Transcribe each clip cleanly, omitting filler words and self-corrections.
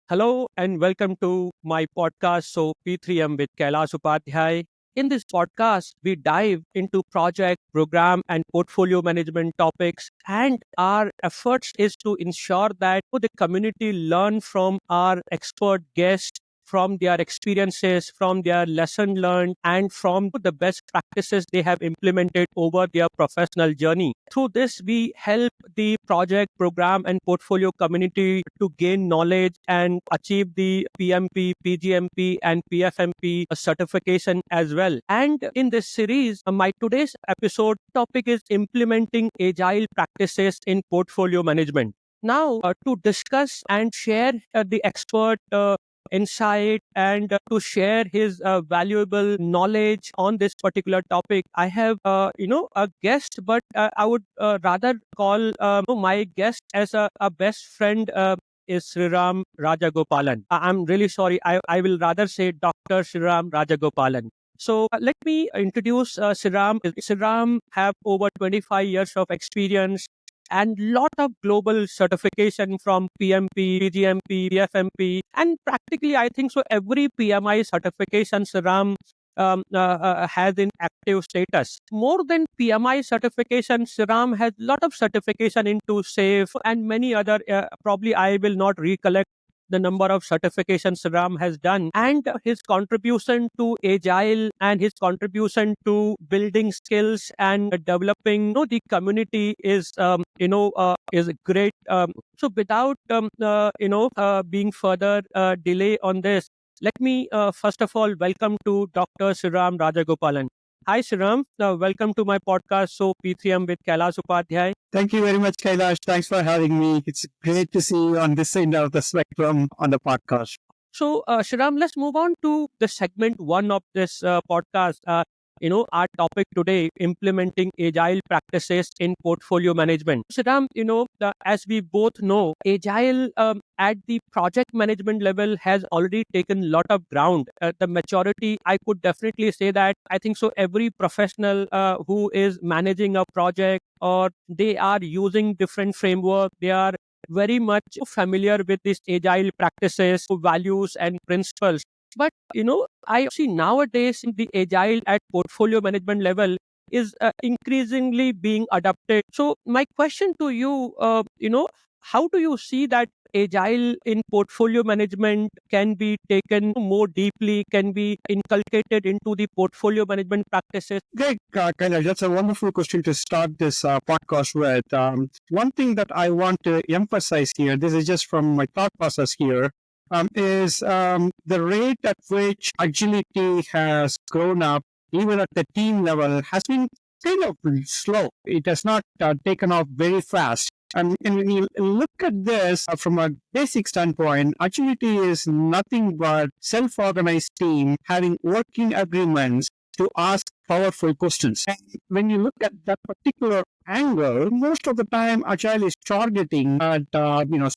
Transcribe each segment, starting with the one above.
Hello and welcome to my podcast. So, P3M with Kailash Upadhyay. In this podcast, we dive into project, program, and portfolio management topics. And our efforts is to ensure that the community learn from our expert guests, from their experiences, from their lesson learned, and from the best practices they have implemented over their professional journey. Through this, we help the project, program, and portfolio community to gain knowledge and achieve the PMP, PGMP, and PFMP certification as well. And in this series, my today's episode topic is implementing agile practices in portfolio management. Now, to discuss and share the expert insight and to share his valuable knowledge on this particular topic, I have a guest, but I would rather call my guest as a best friend. Is Sriram Rajagopalan. I'm really sorry. I will rather say Dr. Sriram Rajagopalan. So let me introduce Sriram. Sriram have over 25 years of experience and lot of global certification from PMP, PGMP, PFMP, and practically I think so every PMI certification Sriram has in active status. More than PMI certification, Sriram has lot of certification into SAFE and many other. Probably I will not recollect the number of certifications Ram has done, and his contribution to Agile and his contribution to building skills and developing the community is great. So without being further delay on this, let me first of all welcome to Dr. Sriram Rajagopalan. Hi Sriram, welcome to my podcast. So P3M with Kailash Upadhyay. Thank you very much, Kailash. Thanks for having me. It's great to see you on this end of the spectrum on the podcast. So, Sriram, let's move on to the segment one of this podcast. Our topic today, implementing agile practices in portfolio management. Sriram, as we both know, agile at the project management level has already taken a lot of ground. The majority, I could definitely say that I think so every professional who is managing a project or they are using different framework, they are very much familiar with these agile practices, values, and principles. But I see nowadays the agile at portfolio management level is increasingly being adopted. So my question to you, how do you see that agile in portfolio management can be taken more deeply, can be inculcated into the portfolio management practices? Great, Kailash. That's a wonderful question to start this podcast with. One thing that I want to emphasize here, this is just from my thought process here, is the rate at which agility has grown up, even at the team level, has been kind of slow. It has not taken off very fast. And when you look at this from a basic standpoint, agility is nothing but self-organized team having working agreements to ask powerful questions. And when you look at that particular angle, most of the time Agile is targeting at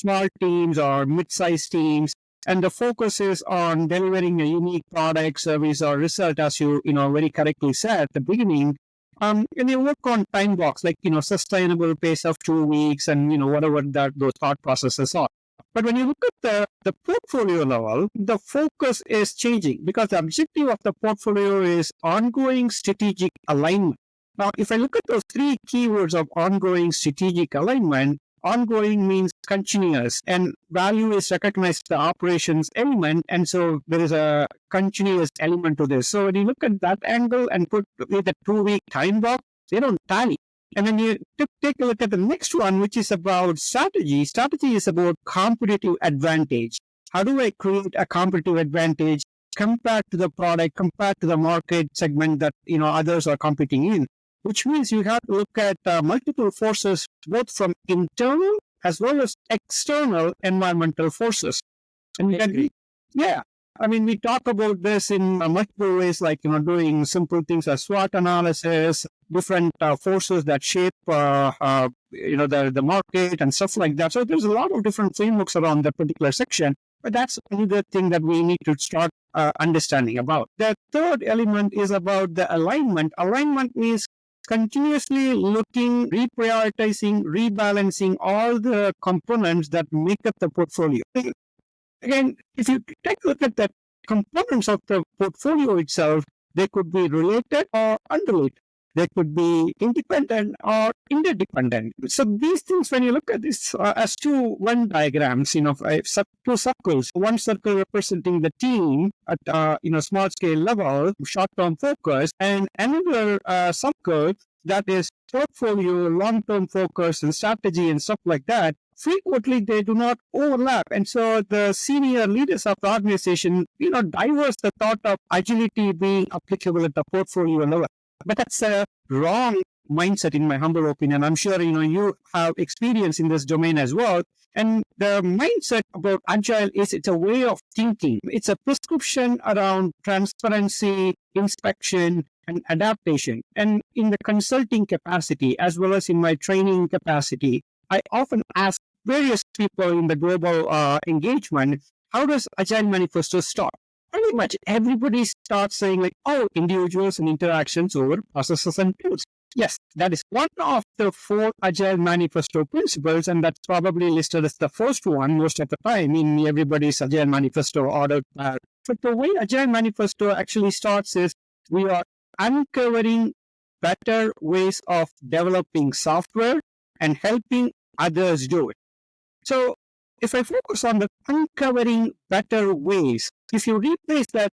small teams or mid-sized teams, and the focus is on delivering a unique product, service, or result, as you very correctly said at the beginning. And you work on time blocks like sustainable pace of 2 weeks and whatever that those thought processes are. But when you look at the portfolio level, the focus is changing because the objective of the portfolio is ongoing strategic alignment. Now, if I look at those three keywords of ongoing strategic alignment, ongoing means continuous, and value is recognized the operations element, and so there is a continuous element to this. So when you look at that angle and put with a 2-week time block, they don't tally. And then you take a look at the next one, which is about strategy. Strategy is about competitive advantage. How do I create a competitive advantage compared to the product, compared to the market segment that others are competing in? Which means you have to look at multiple forces, both from internal as well as external environmental forces. And we talk about this in multiple ways, like doing simple things as SWOT analysis, different forces that shape the market and stuff like that. So there's a lot of different frameworks around that particular section. But that's another thing that we need to start understanding about. The third element is about the alignment. Alignment means continuously looking, reprioritizing, rebalancing all the components that make up the portfolio. again, if you take a look at the components of the portfolio itself, they could be related or unrelated. They could be independent or interdependent. So these things, when you look at this as two Venn diagrams, two circles, one circle representing the team at small scale level, short term focus, and another circle that is portfolio, long term focus, and strategy and stuff like that. Frequently, they do not overlap. And so the senior leaders of the organization, diverse the thought of agility being applicable at the portfolio level. But that's a wrong mindset, in my humble opinion. I'm sure, you have experience in this domain as well. And the mindset about agile is it's a way of thinking. It's a prescription around transparency, inspection, and adaptation. And in the consulting capacity, as well as in my training capacity, I often ask various people in the global engagement, how does Agile Manifesto start? Pretty much everybody starts saying individuals and interactions over processes and tools. Yes, that is one of the 4 Agile Manifesto principles, and that's probably listed as the first one most of the time in everybody's Agile Manifesto order. But the way Agile Manifesto actually starts is we are uncovering better ways of developing software and helping others do it. So if I focus on the uncovering better ways, if you replace that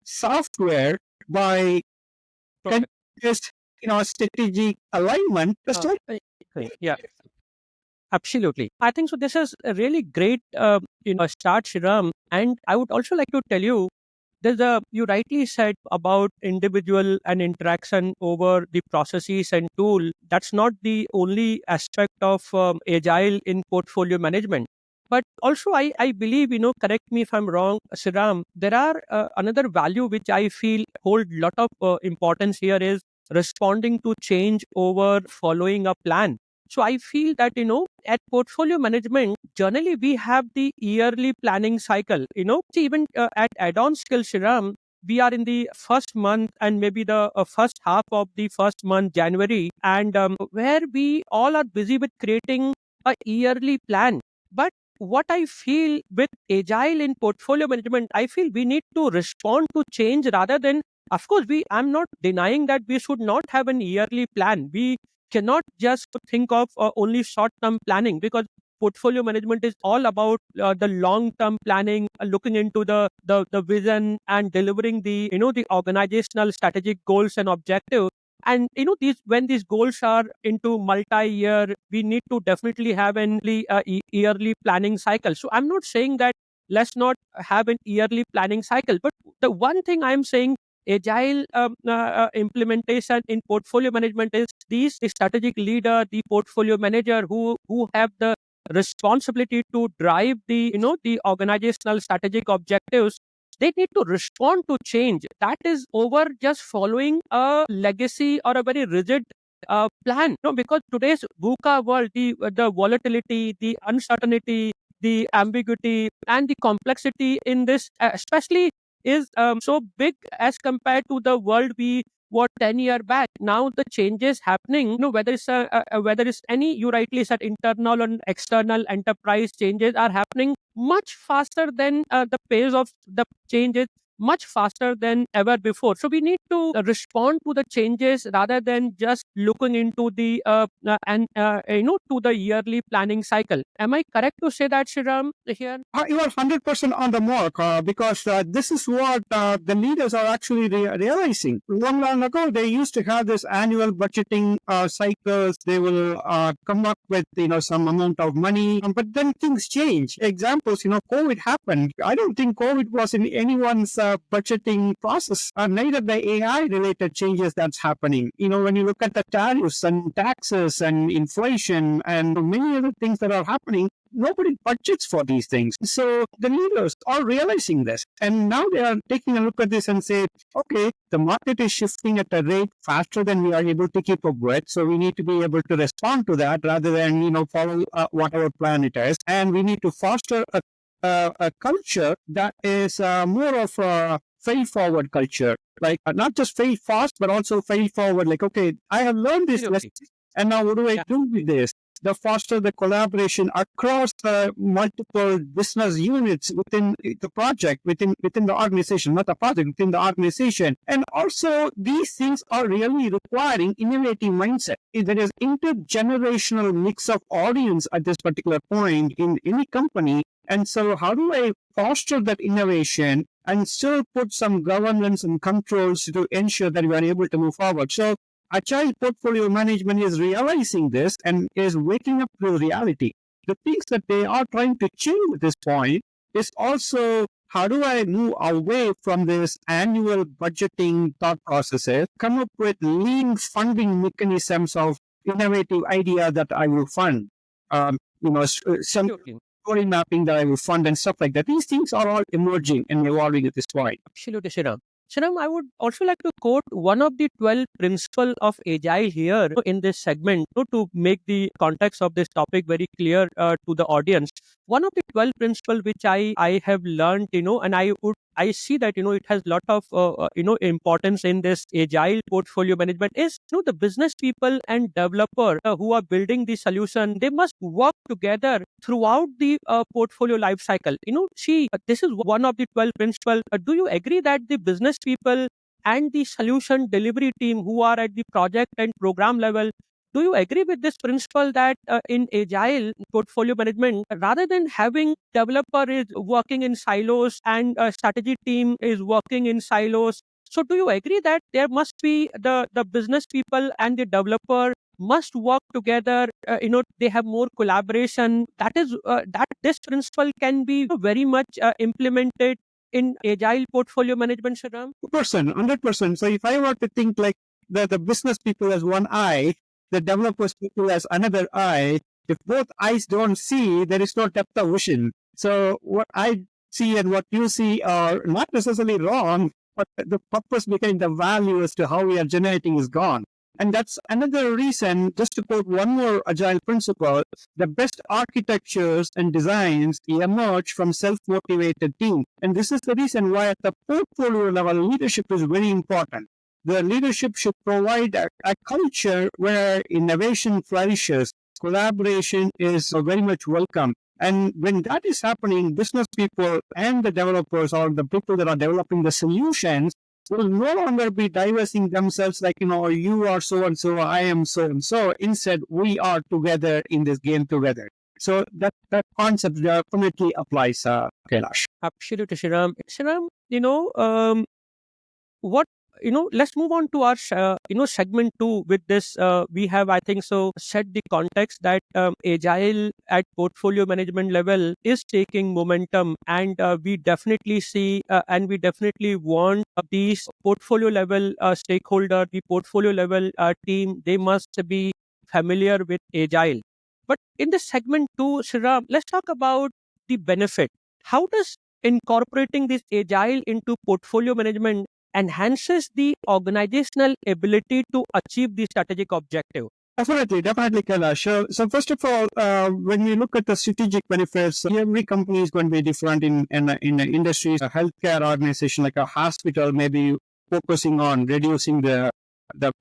software by just strategic alignment, Yeah, absolutely. I think so. This is a really great start, Shriram. And I would also like to tell you, you rightly said about individual and interaction over the processes and tool. That's not the only aspect of agile in portfolio management. But also, I believe, correct me if I'm wrong, Shriram, there are another value which I feel hold lot of importance here is responding to change over following a plan. So I feel that, at portfolio management, generally we have the yearly planning cycle, See, even at add-on skill, Shriram, we are in the first month and maybe the first half of the first month, January, and where we all are busy with creating a yearly plan. But what I feel with agile in portfolio management, I feel we need to respond to change rather than, of course, I'm not denying that we should not have an yearly plan. We cannot just think of only short-term planning because portfolio management is all about the long-term planning, looking into the vision and delivering the organizational strategic goals and objectives. And these when these goals are into multi-year, we need to definitely have an yearly planning cycle. So I'm not saying that let's not have an yearly planning cycle, but the one thing I'm saying agile implementation in portfolio management is these the strategic leader, the portfolio manager who have the responsibility to drive the organizational strategic objectives. They need to respond to change that is over just following a legacy or a very rigid plan. Because today's VUCA world, the volatility, the uncertainty, the ambiguity, and the complexity in this, especially, is so big as compared to the world we were 10 years back. Now the changes happening, whether it's any, you rightly said, internal and external enterprise changes are happening much faster than the pace of the changes much faster than ever before. So we need to respond to the changes rather than just looking into the to the yearly planning cycle. Am I correct to say that, Shriram, here? You are 100% on the mark because this is what the leaders are actually realizing. Long ago, they used to have this annual budgeting cycles. They will come up with some amount of money, but then things change. Examples, COVID happened. I don't think COVID was in anyone's budgeting process. Neither the AI related changes that's happening. When you look at the tariffs and taxes and inflation and many other things that are happening, nobody budgets for these things. So the leaders are realizing this. And now they are taking a look at this and say, okay, the market is shifting at a rate faster than we are able to keep up with. So we need to be able to respond to that rather than, follow whatever plan it is. And we need to foster a culture that is more of a fail forward culture. Like not just fail fast, but also fail forward. Like, okay, I have learned this lesson. And now what do I do with this? the faster the collaboration across the multiple business units within the project, within the organization, not the project, within the organization. And also, these things are really requiring innovative mindset. If there is intergenerational mix of audience at this particular point in any company. And so how do I foster that innovation and still put some governance and controls to ensure that we are able to move forward? So Agile portfolio management is realizing this and is waking up to reality. The things that they are trying to change at this point is also how do I move away from this annual budgeting thought processes, come up with lean funding mechanisms of innovative idea that I will fund. Some Absolutely. story mapping that I will fund and stuff like that. These things are all emerging and evolving at this point. Absolutely, Sriram. Sriram, I would also like to quote one of the 12 principles of Agile here in this segment to make the context of this topic very clear to the audience. One of the 12 principles which I have learned, and I see that, it has lot of, importance in this Agile portfolio management is, the business people and developer who are building the solution, they must work together throughout the portfolio life cycle. See, this is one of the 12 principles. Do you agree that the business people and the solution delivery team who are at the project and program level, do you agree with this principle that in Agile portfolio management, rather than having developer is working in silos and a strategy team is working in silos, so do you agree that there must be the business people and the developer must work together, they have more collaboration, that is that this principle can be very much implemented in Agile portfolio management, Shriram? 100%. So if I were to think like the business people as one eye, the developers people as another eye, if both eyes don't see, there is no depth of vision. So what I see and what you see are not necessarily wrong, but the purpose behind the value as to how we are generating is gone. And that's another reason, just to quote one more Agile principle, the best architectures and designs emerge from self-motivated teams. And this is the reason why at the portfolio level, leadership is very important. The leadership should provide a culture where innovation flourishes, collaboration is very much welcome. And when that is happening, business people and the developers or the people that are developing the solutions will no longer be diversing themselves like, you are so and so, I am so and so. Instead, we are together in this game together. So that concept definitely applies, Kailash. Absolutely, Shriram. Shriram, what let's move on to our segment 2 with this. We have, I think so, set the context that Agile at portfolio management level is taking momentum, and we definitely see and we definitely want these portfolio level stakeholder, the portfolio level team, they must be familiar with Agile. But in the segment 2, Shriram, let's talk about the benefit. How does incorporating this Agile into portfolio management enhances the organizational ability to achieve the strategic objective? Definitely, Kailash. So first of all, when we look at the strategic benefits, every company is going to be different in the industries. A healthcare organization like a hospital may be focusing on reducing the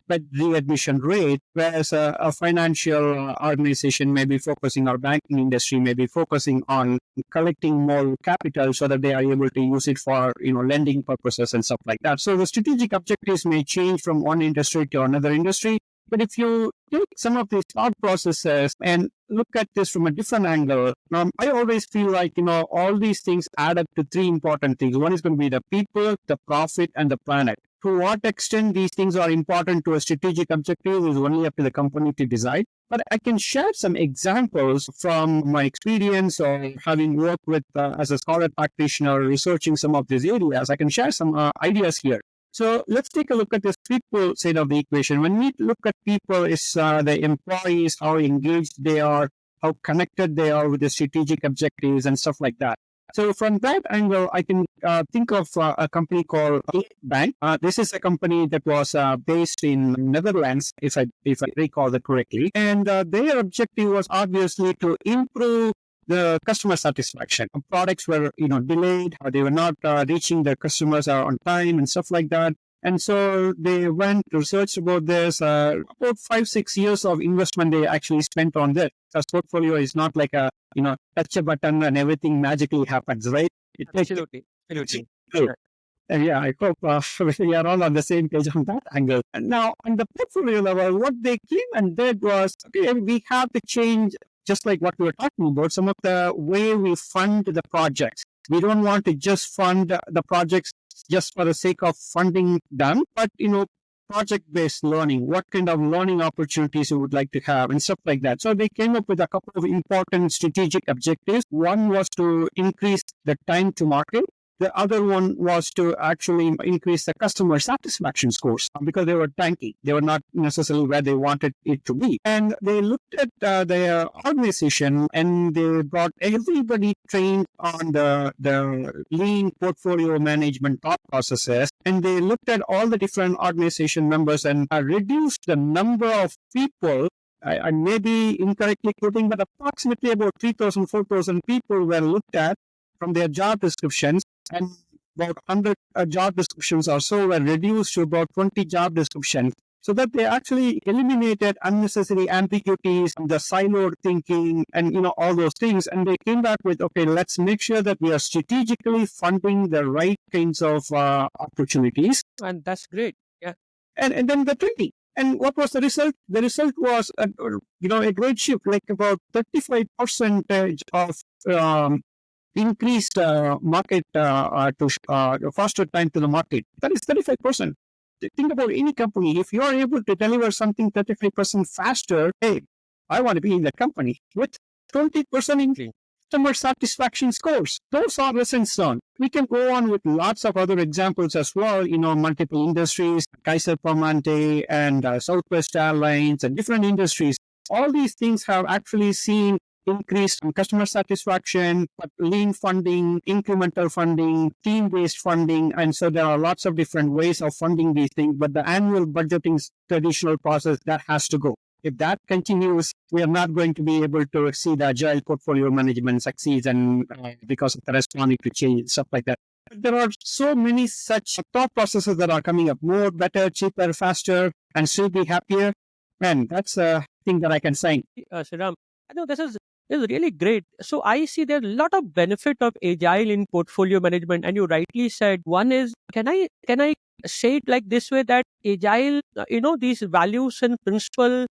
bed readmission rate, whereas a financial organization may be focusing, or banking industry may be focusing on collecting more capital so that they are able to use it for lending purposes and stuff like that. So the strategic objectives may change from one industry to another industry. But if you take some of these thought processes and look at this from a different angle, I always feel like, all these things add up to three important things. One is going to be the people, the profit, and the planet. To what extent these things are important to a strategic objective is only up to the company to decide. But I can share some examples from my experience or having worked with as a scholar practitioner researching some of these areas. I can share some ideas here. So let's take a look at this people side of the equation. When we look at people, it's the employees, how engaged they are, how connected they are with the strategic objectives and stuff like that. So from that angle, I can think of a company called Bank. This is a company that was based in Netherlands, if I recall that correctly. And their objective was obviously to improve the customer satisfaction. Products were, delayed, or they were not reaching their customers on time and stuff like that. And so they went researched about this. About 5-6 years of investment they actually spent on this. Because portfolio is not like a touch a button and everything magically happens, right? It takes Absolutely. Absolutely. true. Yeah, I hope we are all on the same page on that angle. And now, on the portfolio level, what they came and did was, okay, we have to change, just like what we were talking about, some of the way we fund the projects. We don't want to just fund the projects just for the sake of funding them, but, project-based learning, what kind of learning opportunities you would like to have and stuff like that. So they came up with a couple of important strategic objectives. One was to increase the time to market. The other one was to actually increase the customer satisfaction scores because they were tanky. They were not necessarily where they wanted it to be. And they looked at their organization and they brought everybody trained on the lean portfolio management thought processes. And they looked at all the different organization members and reduced the number of people. I may be incorrectly quoting, but approximately about 3,000, 4,000 people were looked at from their job descriptions, and about 100 job descriptions or so were reduced to about 20 job descriptions, so that they actually eliminated unnecessary ambiguities, the siloed thinking, and all those things. And they came back with, okay, let's make sure that we are strategically funding the right kinds of opportunities. And that's great. Yeah. And then the 20. And what was the result? The result was a great shift, like about 35% of increased market to faster time to the market. That is 35%. Think about any company. If you are able to deliver something 35% faster, hey, I want to be in that company with 20% in customer satisfaction scores. Those are lessons learned. We can go on with lots of other examples as well, multiple industries, Kaiser Permanente and Southwest Airlines and different industries. All these things have actually seen increased customer satisfaction, but lean funding, incremental funding, team-based funding. And so there are lots of different ways of funding these things, but the annual budgeting traditional process, that has to go. If that continues, we are not going to be able to see the agile portfolio management succeeds, and because of the responding to change, stuff like that. There are so many such thought processes that are coming up: more, better, cheaper, faster, and still be happier. Man, that's a thing that I can say. Sriram, I know this is really great. So I see there's a lot of benefit of agile in portfolio management, and you rightly said one is, can I say it like this way, that agile, these values and principle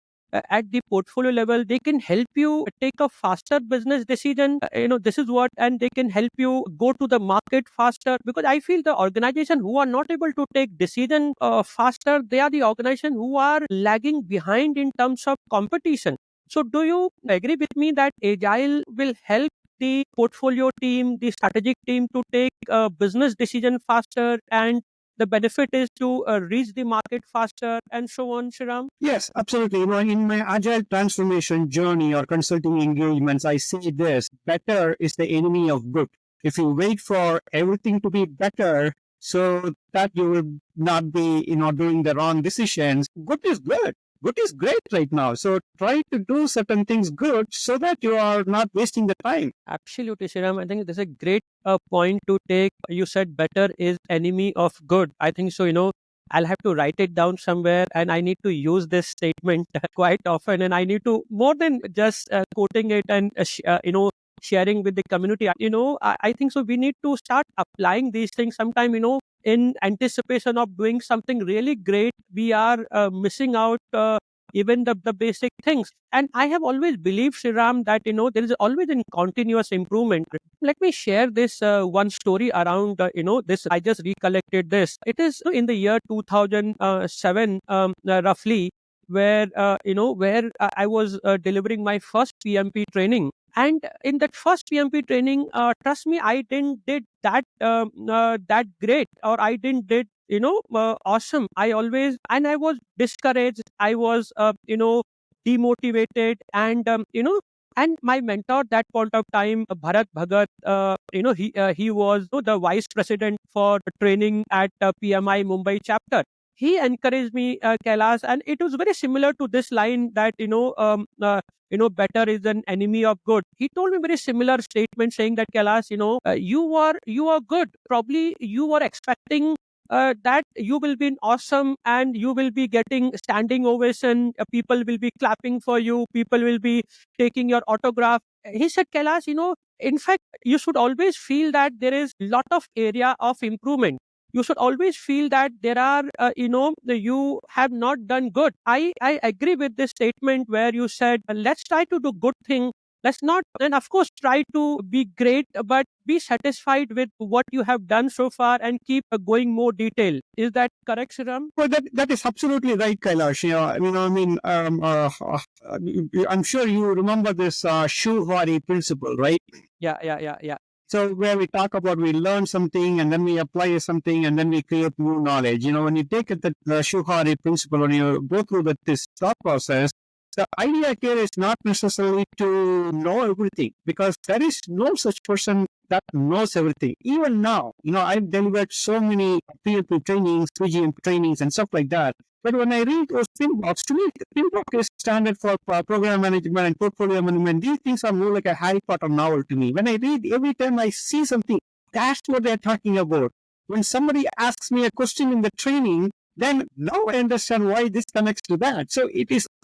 at the portfolio level, they can help you take a faster business decision. This is what, and they can help you go to the market faster, because I feel the organization who are not able to take decision faster, they are the organization who are lagging behind in terms of competition. So do you agree with me that agile will help the portfolio team, the strategic team, to take a business decision faster, and the benefit is to reach the market faster, and so on, Shriram? Yes, absolutely. In my agile transformation journey or consulting engagements, I say this: better is the enemy of good. If you wait for everything to be better so that you will not be, doing the wrong decisions, good is good. Good is great right now. So try to do certain things good so that you are not wasting the time. Absolutely, Shriram. I think this is a great point to take. You said better is enemy of good. I think so. I'll have to write it down somewhere, and I need to use this statement quite often. And I need to, more than just quoting it and sharing with the community. I think so. We need to start applying these things. Sometime, in anticipation of doing something really great, we are missing out. Even the basic things. And I have always believed, Shriram, that there is always a continuous improvement. Let me share this one story around this. I just recollected this. It is in the year 2007, roughly, where I was delivering my first PMP training. And in that first PMP training, trust me, I didn't did that great, or I didn't did awesome. I was discouraged. I was demotivated, and and my mentor that point of time, Bharat Bhagat, he was the vice president for training at PMI Mumbai chapter. He encouraged me, Kailash, and it was very similar to this line that better is an enemy of good. He told me very similar statement, saying that, Kailash, you are good. Probably you were expecting that you will be awesome and you will be getting standing ovation. People will be clapping for you. People will be taking your autograph. He said, Kailash, in fact, you should always feel that there is lot of area of improvement. You should always feel that there are, you have not done good. I agree with this statement where you said, let's try to do good thing. Let's not, and of course, try to be great, but be satisfied with what you have done so far and keep going more detail. Is that correct, Sriram? Well, that is absolutely right, Kailash. I'm sure you remember this Shuhari principle, right? Yeah. So where we talk about we learn something and then we apply something and then we create new knowledge. When you take it, the Shuhari principle, when you go through this thought process, the idea here is not necessarily to know everything, because there is no such person that knows everything. Even now, I've delivered so many PLP trainings, 3GM trainings and stuff like that. But when I read those Pinbox, to me, Pinbox is standard for program management and portfolio management. These things are more like a Harry Potter novel to me. When I read, every time I see something, that's what they're talking about. When somebody asks me a question in the training, then now I understand why this connects to that. So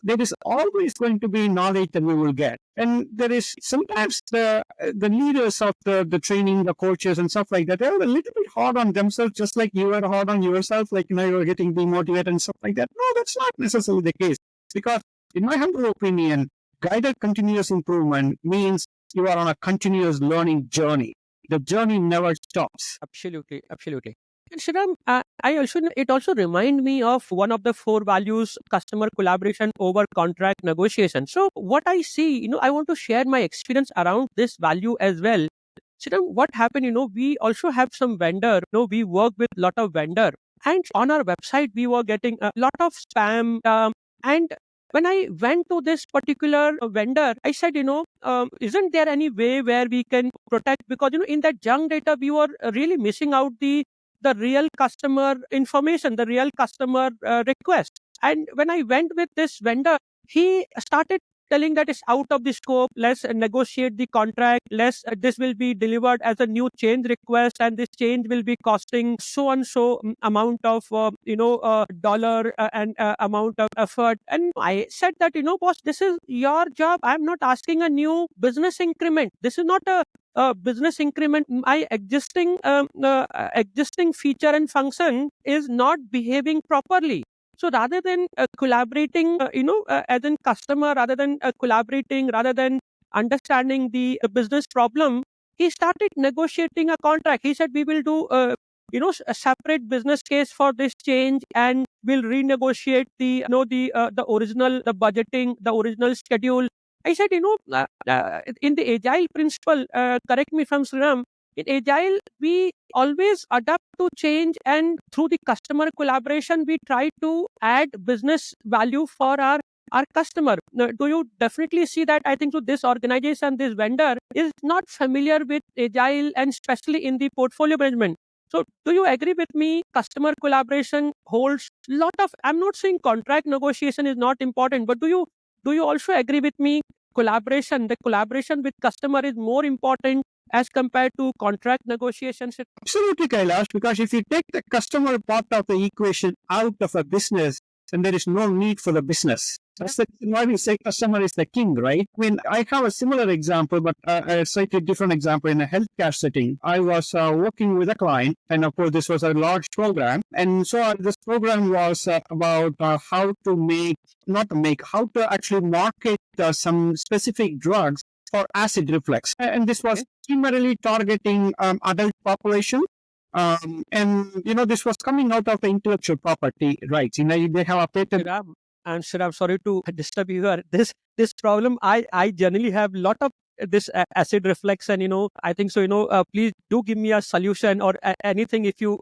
there is always going to be knowledge that we will get. And there is sometimes the leaders of the training, the coaches and stuff like that, they're a little bit hard on themselves, just like you are hard on yourself, like, you're getting demotivated and stuff like that. No, that's not necessarily the case. Because in my humble opinion, guided continuous improvement means you are on a continuous learning journey. The journey never stops. Absolutely. And Shriram, it also remind me of one of the 4 values: customer collaboration over contract negotiation. So what I see, I want to share my experience around this value as well. Shriram, what happened, we also have some vendor, we work with lot of vendor, and on our website we were getting a lot of spam. And when I went to this particular vendor, I said, isn't there any way where we can protect? Because, in that junk data, we were really missing out the real customer information, the real customer request. And when I went with this vendor, he started telling that it's out of the scope. Let's negotiate the contract. This will be delivered as a new change request, and this change will be costing so and so amount of dollar and amount of effort. And I said that, boss, this is your job. I'm not asking a new business increment. This is not a business increment. My existing feature and function is not behaving properly. So rather than collaborating, as a customer, rather than collaborating, rather than understanding the business problem, he started negotiating a contract. He said, we will do, a separate business case for this change, and we'll renegotiate the original, the budgeting, the original schedule. I said, in the Agile principle, correct me if I'm wrong, in Agile, we always adapt to change, and through the customer collaboration, we try to add business value for our customer. Now, do you definitely see that? I think so this organization, this vendor is not familiar with Agile, and especially in the portfolio management. So do you agree with me? Customer collaboration holds lot of, I'm not saying contract negotiation is not important, but do you also agree with me? The collaboration with customer is more important as compared to contract negotiations. Absolutely, Kailash, because if you take the customer part of the equation out of a business, then there is no need for the business. That's the reason why we say customer is the king, right? I mean, I have a similar example, but a slightly different example in a healthcare setting. I was working with a client, and of course, this was a large program. And so this program was about how to actually market some specific drugs for acid reflux. And this was primarily targeting adult population. This was coming out of the intellectual property rights. They have a patent. Sriram, and Sriram, sorry to disturb you here. This problem, I generally have lot of this acid reflux, and I think so. Please do give me a solution or anything if you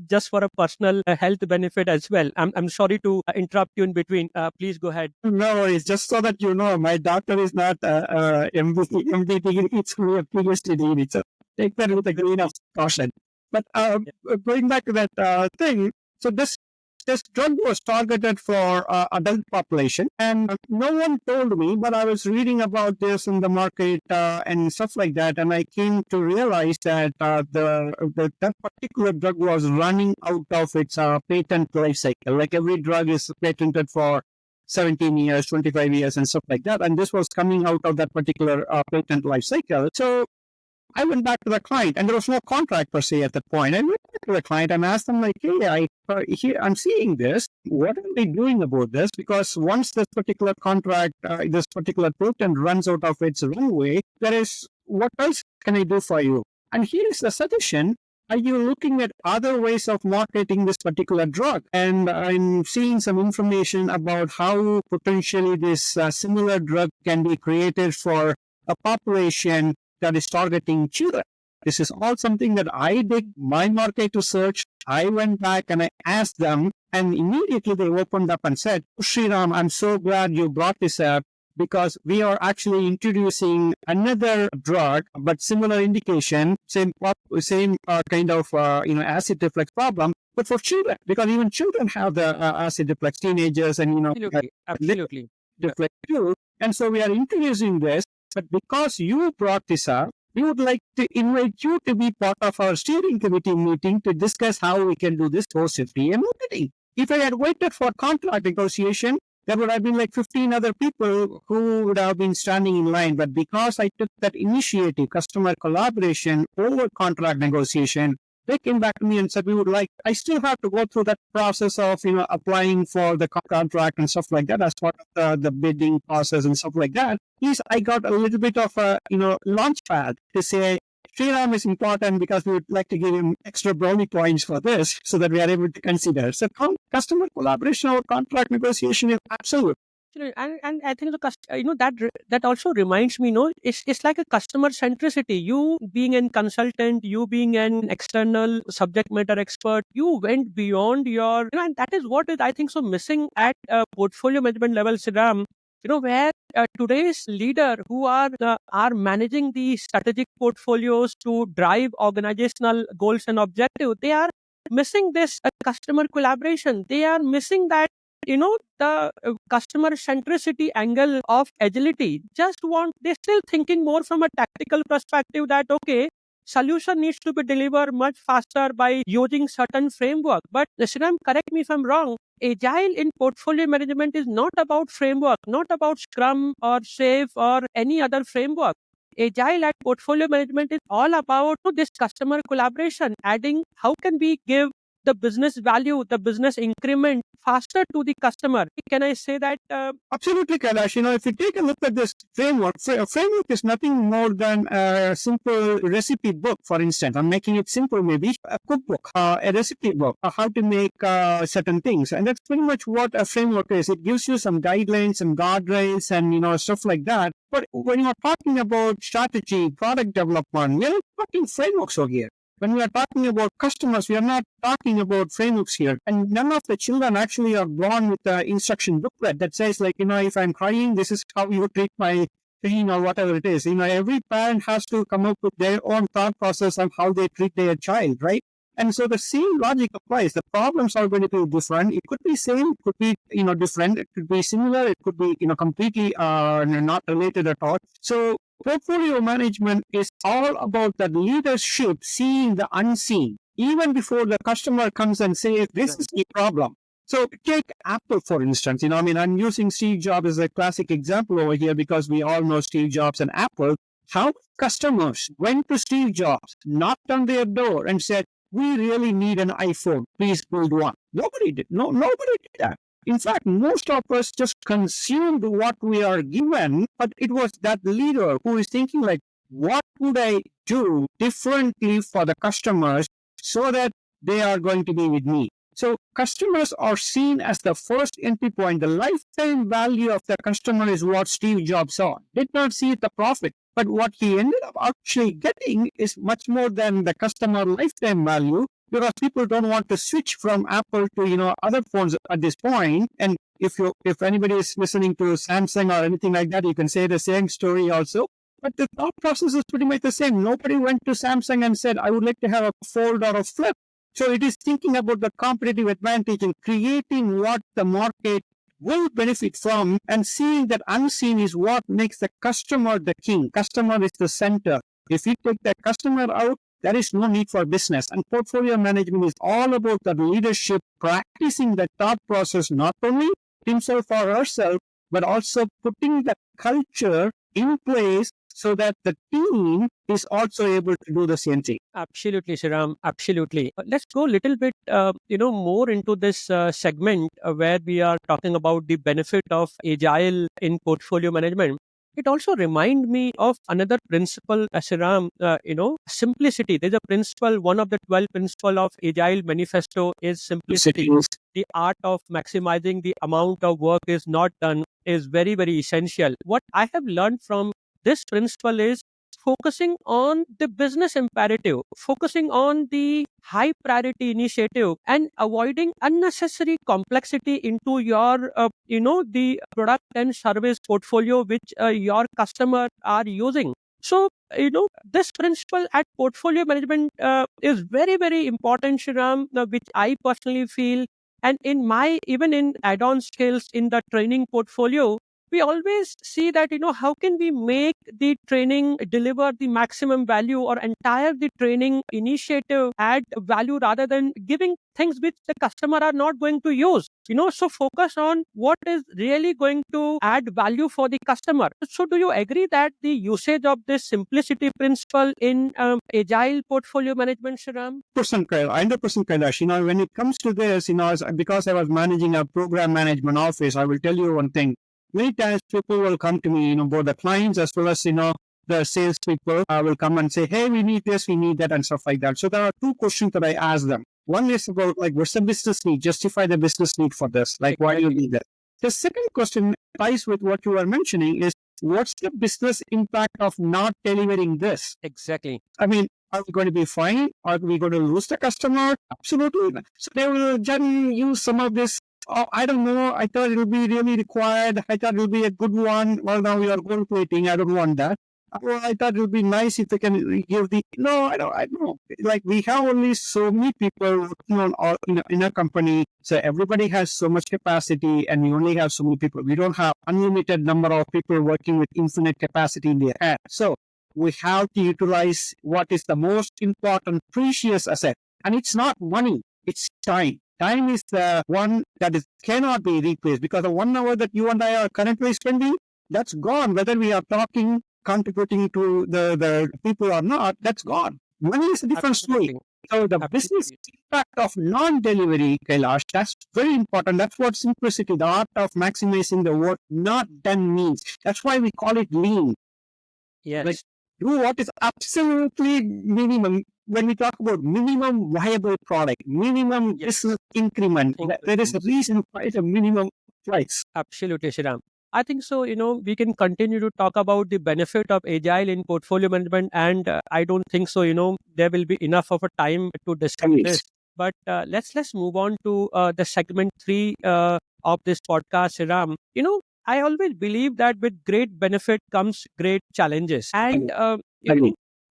just for a personal health benefit as well. I'm sorry to interrupt you in between. Please go ahead. No worries. Just so that you know, my doctor is not MD degree. It's only a PhD degree. So take that with a grain of caution. But going back to that thing, so this this drug was targeted for adult population, and no one told me, but I was reading about this in the market and stuff like that, and I came to realize that that particular drug was running out of its patent life cycle. Like every drug is patented for 17 years, 25 years, and stuff like that. And this was coming out of that particular patent life cycle. So I went back to the client, and there was no contract per se at that point. I went back to the client and asked them, like, hey, I'm seeing this. What are they doing about this? Because once this particular contract, this particular patent runs out of its runway, what else can I do for you? And here is the suggestion. Are you looking at other ways of marketing this particular drug? And I'm seeing some information about how potentially this similar drug can be created for a population that is targeting children. This is all something that I did my market research. I went back and I asked them, and immediately they opened up and said, Sriram, I'm so glad you brought this up, because we are actually introducing another drug, but similar indication, same kind of acid reflux problem, but for children, because even children have the acid reflux, teenagers, and Absolutely. reflux too. And so we are introducing this, but because you brought this up, we would like to invite you to be part of our steering committee meeting to discuss how we can do this for safety and marketing. If I had waited for contract negotiation, there would have been like 15 other people who would have been standing in line. But because I took that initiative, customer collaboration over contract negotiation, they came back to me and said, I still have to go through that process of, applying for the contract and stuff like that as part of the bidding process and stuff like that. Please, I got a little bit of a, launch pad to say, Sriram is important because we would like to give him extra brownie points for this so that we are able to consider. So customer collaboration or contract negotiation is absolute. And I think that also reminds me, it's like a customer centricity. You being a consultant, you being an external subject matter expert, you went beyond your, and that is what is, I think, so missing at portfolio management level, Sriram. Where today's leader who are managing the strategic portfolios to drive organizational goals and objectives, they are missing this customer collaboration. They are missing that, the customer centricity angle of agility. They're still thinking more from a tactical perspective that, okay, solution needs to be delivered much faster by using certain framework. But Sriram, correct me if I'm wrong, Agile in portfolio management is not about framework, not about Scrum or SAFe or any other framework. Agile at portfolio management is all about this customer collaboration, adding how can we give the business value, the business increment faster to the customer. Can I say that? Absolutely, Kailash. If you take a look at this framework, a framework is nothing more than a simple recipe book, for instance. I'm making it simple, maybe a cookbook, a recipe book, how to make certain things. And that's pretty much what a framework is. It gives you some guidelines and guardrails and, stuff like that. But when you're talking about strategy, product development, we're not talking frameworks over here. When we are talking about customers, we are not talking about frameworks here. And none of the children actually are born with the instruction booklet that says, if I'm crying, this is how you treat my pain or whatever it is. Every parent has to come up with their own thought process of how they treat their child, right? And so the same logic applies. The problems are going to be different. It could be same, it could be, different. It could be similar. It could be, completely not related at all. So portfolio management is all about the leadership seeing the unseen, even before the customer comes and says, this is the problem. So take Apple, for instance. I'm using Steve Jobs as a classic example over here because we all know Steve Jobs and Apple. How customers went to Steve Jobs, knocked on their door and said, we really need an iPhone. Please build one. Nobody did. Nobody did that. In fact, most of us just consumed what we are given, but it was that leader who is thinking what would I do differently for the customers so that they are going to be with me? So customers are seen as the first entry point. The lifetime value of the customer is what Steve Jobs saw. Did not see the profit. But what he ended up actually getting is much more than the customer lifetime value, because people don't want to switch from Apple to, other phones at this point. And if anybody is listening to Samsung or anything like that, you can say the same story also. But the thought process is pretty much the same. Nobody went to Samsung and said, I would like to have a fold or a flip. So it is thinking about the competitive advantage and creating what the market will benefit from, and seeing that unseen is what makes the customer the king. Customer is the center. If we take the customer out, there is no need for business. And portfolio management is all about the leadership, practicing the thought process, not only himself or herself, but also putting the culture in place so that the team is also able to do the same thing. Absolutely, Shiram. Absolutely. Let's go a little bit, more into this segment where we are talking about the benefit of agile in portfolio management. It also remind me of another principle, Shiram. Simplicity. There's a principle. One of the 12 principle of agile manifesto is simplicity. The art of maximizing the amount of work is not done is very, very essential. What I have learned from this principle is focusing on the business imperative, focusing on the high priority initiative, and avoiding unnecessary complexity into your, the product and service portfolio which your customer are using. So, this principle at portfolio management is very, very important, Shriram, which I personally feel. And in my, even in add-on skills in the training portfolio, we always see that how can we make the training deliver the maximum value, or entire the training initiative add value rather than giving things which the customer are not going to use. So focus on what is really going to add value for the customer. So do you agree that the usage of this simplicity principle in agile portfolio management, Shriram? 100% Kailash. When it comes to this, because I was managing a program management office, I will tell you one thing. Many times people will come to me, both the clients as well as, the sales people will come and say, hey, we need this, we need that, and stuff like that. So there are two questions that I ask them. One is about, like, what's the business need? Justify the business need for this. Like, why do you need that? The second question ties with what you are mentioning is, what's the business impact of not delivering this? Exactly. I mean, are we going to be fine? Are we going to lose the customer? Absolutely not. So they will just use some of this. Oh, I don't know. I thought it will be really required. I thought it will be a good one. Well, now we are gold plating. I don't want that. Well, I thought it would be nice if they can give the. No, I don't. I don't know. Like, we have only so many people working on in a company. So everybody has so much capacity, and we only have so many people. We don't have unlimited number of people working with infinite capacity in their head. So we have to utilize what is the most important, precious asset. And it's not money, it's time. Time is the one that cannot be replaced, because the 1 hour that you and I are currently spending, that's gone. Whether we are talking, contributing to the people or not, that's gone. Money is a different story. So the business impact of non-delivery, Kailash, that's very important. That's what simplicity, the art of maximizing the work not done means. That's why we call it lean. Yes. Like, do what is absolutely minimum. When we talk about minimum viable product, minimum business increment, there is a reason for it, a minimum price. Absolutely, Shriram. I think so. We can continue to talk about the benefit of agile in portfolio management, and I don't think so. There will be enough of a time to discuss this. But let's move on to the segment 3 of this podcast, Shriram. I always believe that with great benefit comes great challenges, and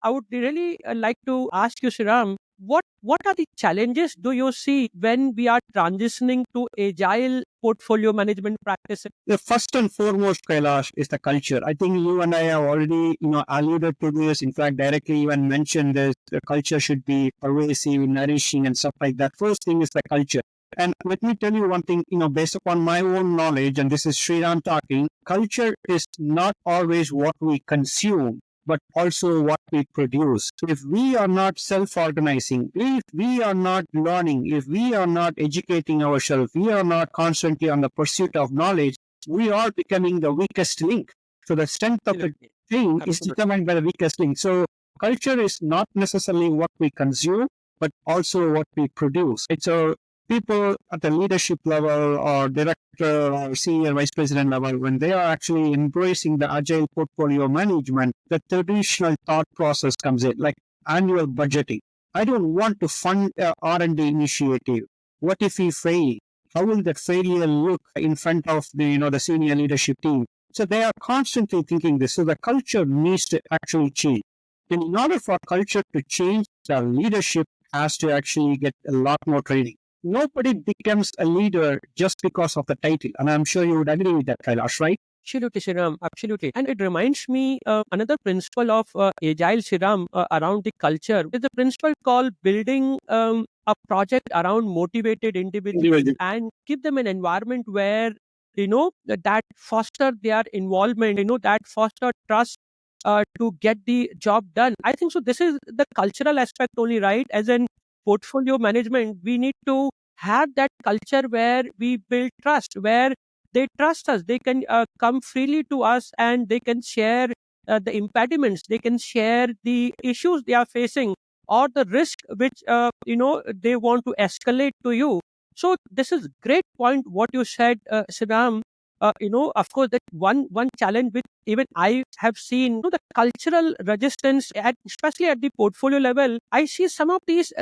I would really like to ask you, Shriram, what are the challenges do you see when we are transitioning to agile portfolio management practices? The first and foremost, Kailash, is the culture. I think you and I have already, alluded to this. In fact, directly even mentioned this. The culture should be pervasive, nourishing, and stuff like that. First thing is the culture. And let me tell you one thing, based upon my own knowledge, and this is Sriram talking, culture is not always what we consume, but also what we produce. So if we are not self-organizing, if we are not learning, if we are not educating ourselves, we are not constantly on the pursuit of knowledge, we are becoming the weakest link. So the strength of the thing is determined by the weakest link. So culture is not necessarily what we consume, but also what we produce. It's a people at the leadership level or director or senior vice president level, when they are actually embracing the agile portfolio management, the traditional thought process comes in, like annual budgeting. I don't want to fund a R&D initiative. What if we fail? How will that failure look in front of the senior leadership team? So they are constantly thinking this. So the culture needs to actually change. And in order for culture to change, the leadership has to actually get a lot more training. Nobody becomes a leader just because of the title. And I'm sure you would agree with that, Kailash, right? Absolutely, Sriram. Absolutely. And it reminds me another principle of Agile, Sriram, around the culture. Is a principle called building a project around motivated individuals and give them an environment where, that foster their involvement, that foster trust to get the job done. I think so. This is the cultural aspect only, right? As in portfolio management, we need to have that culture where we build trust, where they trust us, they can come freely to us, and they can share the impediments, they can share the issues they are facing, or the risk which they want to escalate to you. So this is great point what you said, Siddham. Of course, that one challenge which even I have seen, the cultural resistance, especially at the portfolio level. I see some of these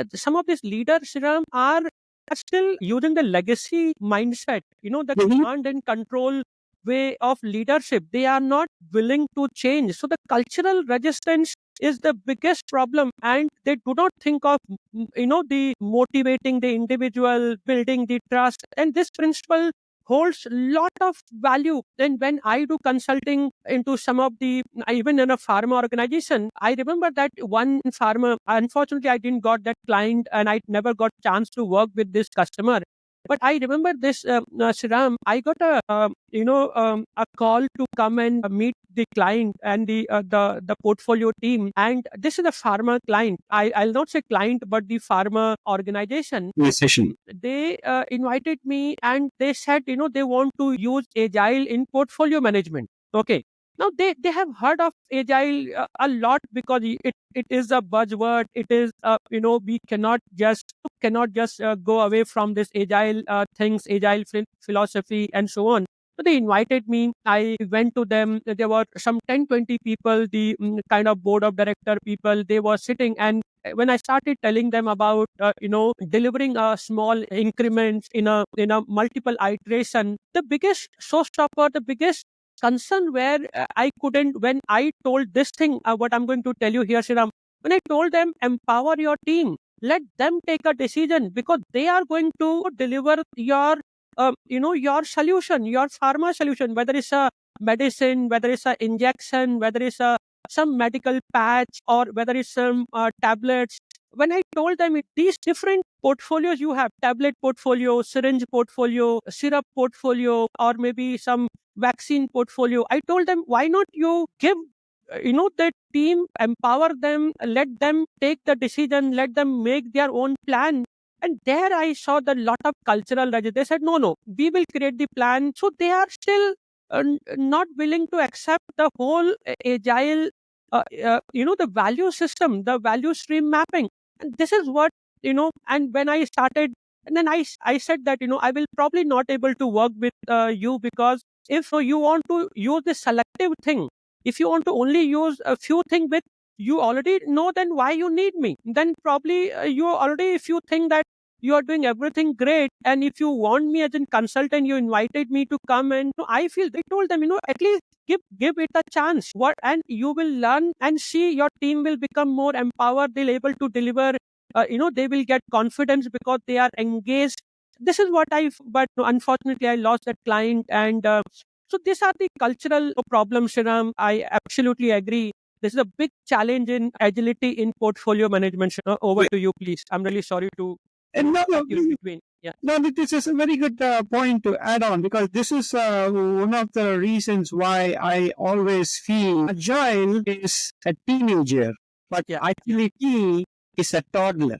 leaders, Siddham, are still using the legacy mindset, the command and control way of leadership. They are not willing to change. So the cultural resistance is the biggest problem, and they do not think of, the motivating the individual, building the trust, and this principle holds lot of value. And when I do consulting into some of the, even in a pharma organization, I remember that one pharma, unfortunately I didn't got that client and I never got chance to work with this customer. But I remember this, Sriram, I got a call to come and meet the client and the portfolio team. And this is a pharma client. I'll not say client, but the pharma organization. Session. They invited me and they said, they want to use Agile in portfolio management. Okay. Now they have heard of Agile a lot because it is a buzzword. It is, we cannot just go away from this Agile things, Agile philosophy and so on. So they invited me. I went to them. There were some 10, 20 people, the kind of board of director people. They were sitting, and when I started telling them about, delivering a small increments in a multiple iteration, the biggest showstopper, the biggest concern where I couldn't, when I told this thing, what I'm going to tell you here, Sriram, when I told them, empower your team, let them take a decision because they are going to deliver your solution, your pharma solution, whether it's a medicine, whether it's a injection, whether it's some medical patch, or whether it's some tablets. When I told them these different portfolios you have, tablet portfolio, syringe portfolio, syrup portfolio, or maybe some vaccine portfolio, I told them, why not you give, the team, empower them, let them take the decision, let them make their own plan. And there I saw the lot of cultural resistance. They said, no, we will create the plan. So they are still not willing to accept the whole agile, the value system, the value stream mapping. And this is what, and when I started, and then I said that, I will probably not able to work with you because if you want to use the selective thing, if you want to only use a few things with, you already know, then why you need me? Then probably you already, if you think that you are doing everything great, and if you want me as a consultant, you invited me to come, and I feel, they told them, at least give it a chance. What, and you will learn and see your team will become more empowered. They'll able to deliver. They will get confidence because they are engaged. This is what but unfortunately I lost that client. And so these are the cultural problems, Sriram. I absolutely agree. This is a big challenge in agility in portfolio management. Over to you, please. I'm really sorry to And no, no, in between. Yeah. no, this is a very good point to add on because this is one of the reasons why I always feel agile is a teenager, but Yeah. agility is a toddler,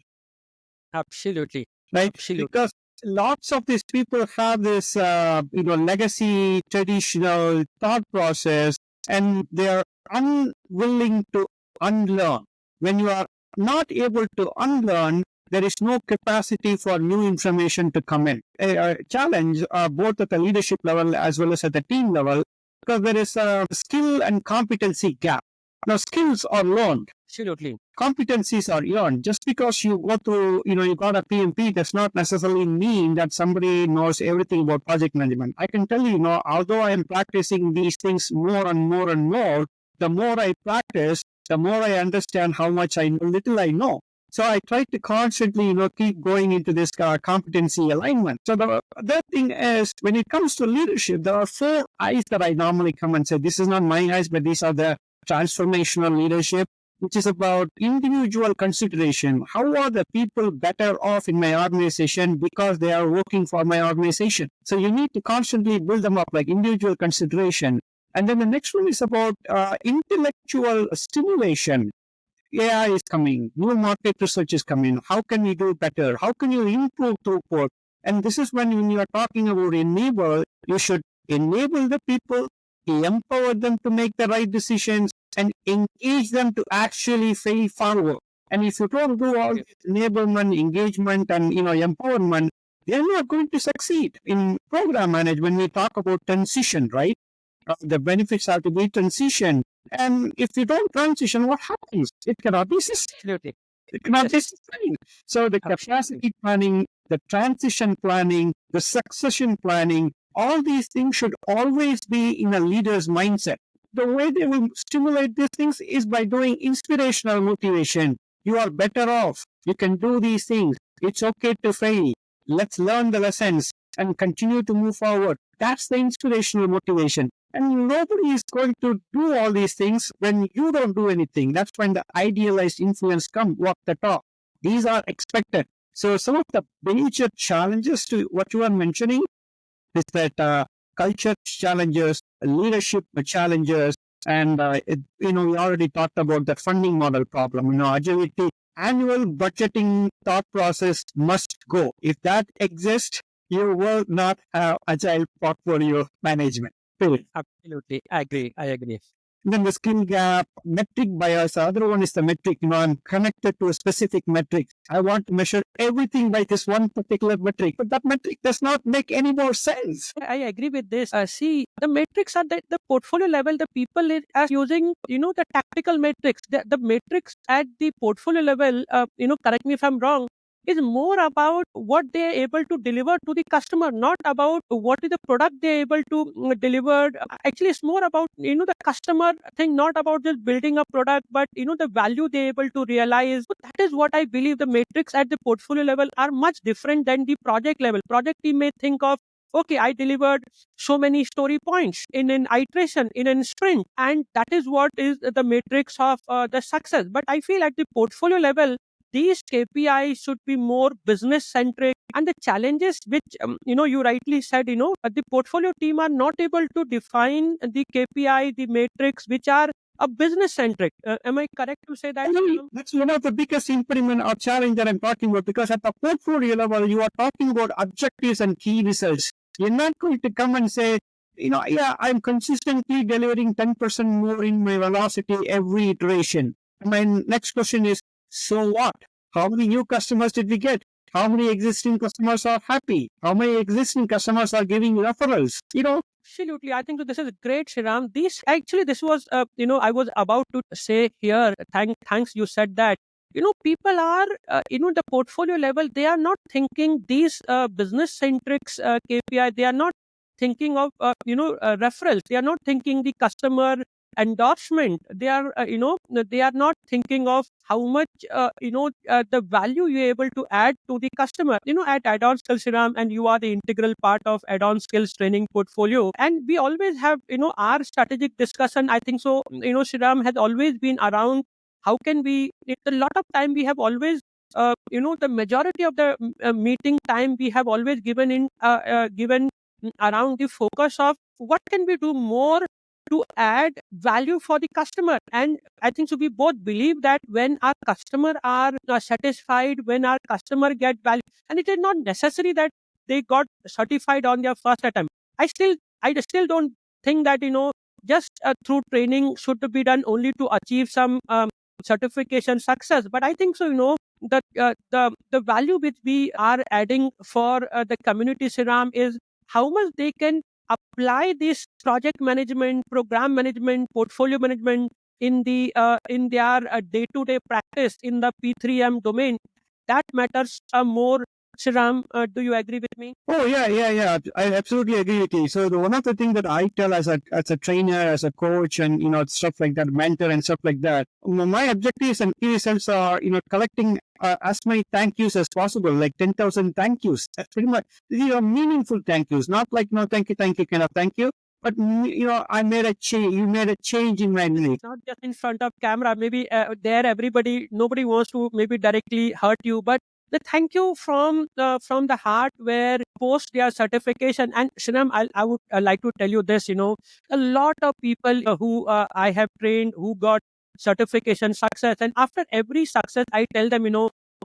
Absolutely. right? Absolutely. Because lots of these people have this, legacy, traditional thought process, and they are unwilling to unlearn. When you are not able to unlearn, there is no capacity for new information to come in. A challenge both at the leadership level as well as at the team level, because there is a skill and competency gap. Now, skills are learned. Absolutely. Competencies are earned. Just because you go through, you got a PMP does not necessarily mean that somebody knows everything about project management. I can tell you, although I am practicing these things more and more and more, the more I practice, the more I understand how much little I know. So I try to constantly, keep going into this competency alignment. So the other thing is, when it comes to leadership, there are four I's that I normally come and say, this is not my eyes, but these are the transformational leadership, which is about individual consideration. How are the people better off in my organization because they are working for my organization? So you need to constantly build them up, like individual consideration. And then the next one is about intellectual stimulation. AI is coming, new market research is coming. How can we do better? How can you improve throughput? And this is when you are talking about enable, you should enable the people, empower them to make the right decisions, and engage them to actually fail forward. And if you don't do all this enablement, engagement, and empowerment, they're not going to succeed. In program management, we talk about transition, right? The benefits have to be transition. And if you don't transition, what happens? It cannot be sustained. Absolutely. It cannot be Yes. sustained. So the capacity planning, the transition planning, the succession planning, all these things should always be in a leader's mindset. The way they will stimulate these things is by doing inspirational motivation. You are better off. You can do these things. It's okay to fail. Let's learn the lessons and continue to move forward. That's the inspirational motivation. And nobody is going to do all these things when you don't do anything. That's when the idealized influence come walk the talk. These are expected. So some of the major challenges to what you are mentioning is that culture challenges, leadership challenges, and we already talked about the funding model problem. Agility, annual budgeting thought process must go. If that exists, you will not have agile portfolio management. Period. Absolutely. I agree. Then the skill gap, metric bias. The other one is the metric. I'm connected to a specific metric. I want to measure everything by this one particular metric, but that metric does not make any more sense. I agree with this. See, the metrics are the portfolio level. The people are using, the tactical metrics. The metrics at the portfolio level, correct me if I'm wrong, is more about what they are able to deliver to the customer, not about what is the product they are able to deliver. Actually, it's more about, the customer thing, not about just building a product, but, the value they are able to realize. So that is what I believe the metrics at the portfolio level are much different than the project level. Project team may think of, okay, I delivered so many story points in an iteration, in a sprint, and that is what is the matrix of the success. But I feel at the portfolio level, these KPIs should be more business centric, and the challenges which you rightly said, the portfolio team are not able to define the KPI, the matrix which are a business centric. Am I correct to say that? That's one of the biggest impediment or challenge that I'm talking about, because at the portfolio level, you are talking about objectives and key results. You're not going to come and say, yeah, I'm consistently delivering 10% more in my velocity every iteration. My next question is, so what? How many new customers did we get? How many existing customers are happy? How many existing customers are giving referrals? Absolutely. I think this is great, Sriram. This was, I was about to say here, thanks you said that. People are, the portfolio level, they are not thinking these business centric KPI. They are not thinking of, referrals. They are not thinking the customer endorsement. They are not thinking of how much, the value you're able to add to the customer. At add-on skills, Sriram, and you are the integral part of add-on skills training portfolio. And we always have, our strategic discussion. I think so, Sriram has always been around how can we, a lot of time we have always, the majority of the meeting time we have always given around the focus of what can we do more to add value for the customer. And I think so we both believe that when our customer are satisfied, when our customer get value, and it is not necessary that they got certified on their first attempt. I still don't think that, just through training should be done only to achieve some certification success. But I think so, the value which we are adding for the community, Siram, is how much they can apply this project management, program management, portfolio management in their day-to-day practice in the P3M domain. That matters more. Sriram, do you agree with me? Oh yeah. I absolutely agree with you. So one of the things that I tell as a trainer, as a coach, and stuff like that, mentor and stuff like that. My objectives and key results are collecting as many thank yous as possible, like 10,000 thank yous. That's pretty much these are meaningful thank yous, not like no thank you kind of thank you. But I made a change. You made a change in my life. Not just in front of camera, maybe there everybody, nobody wants to maybe directly hurt you, but the thank you from the heart where post their certification. And Shinam, I would like to tell you this, a lot of people who I have trained who got certification success, and after every success I tell them,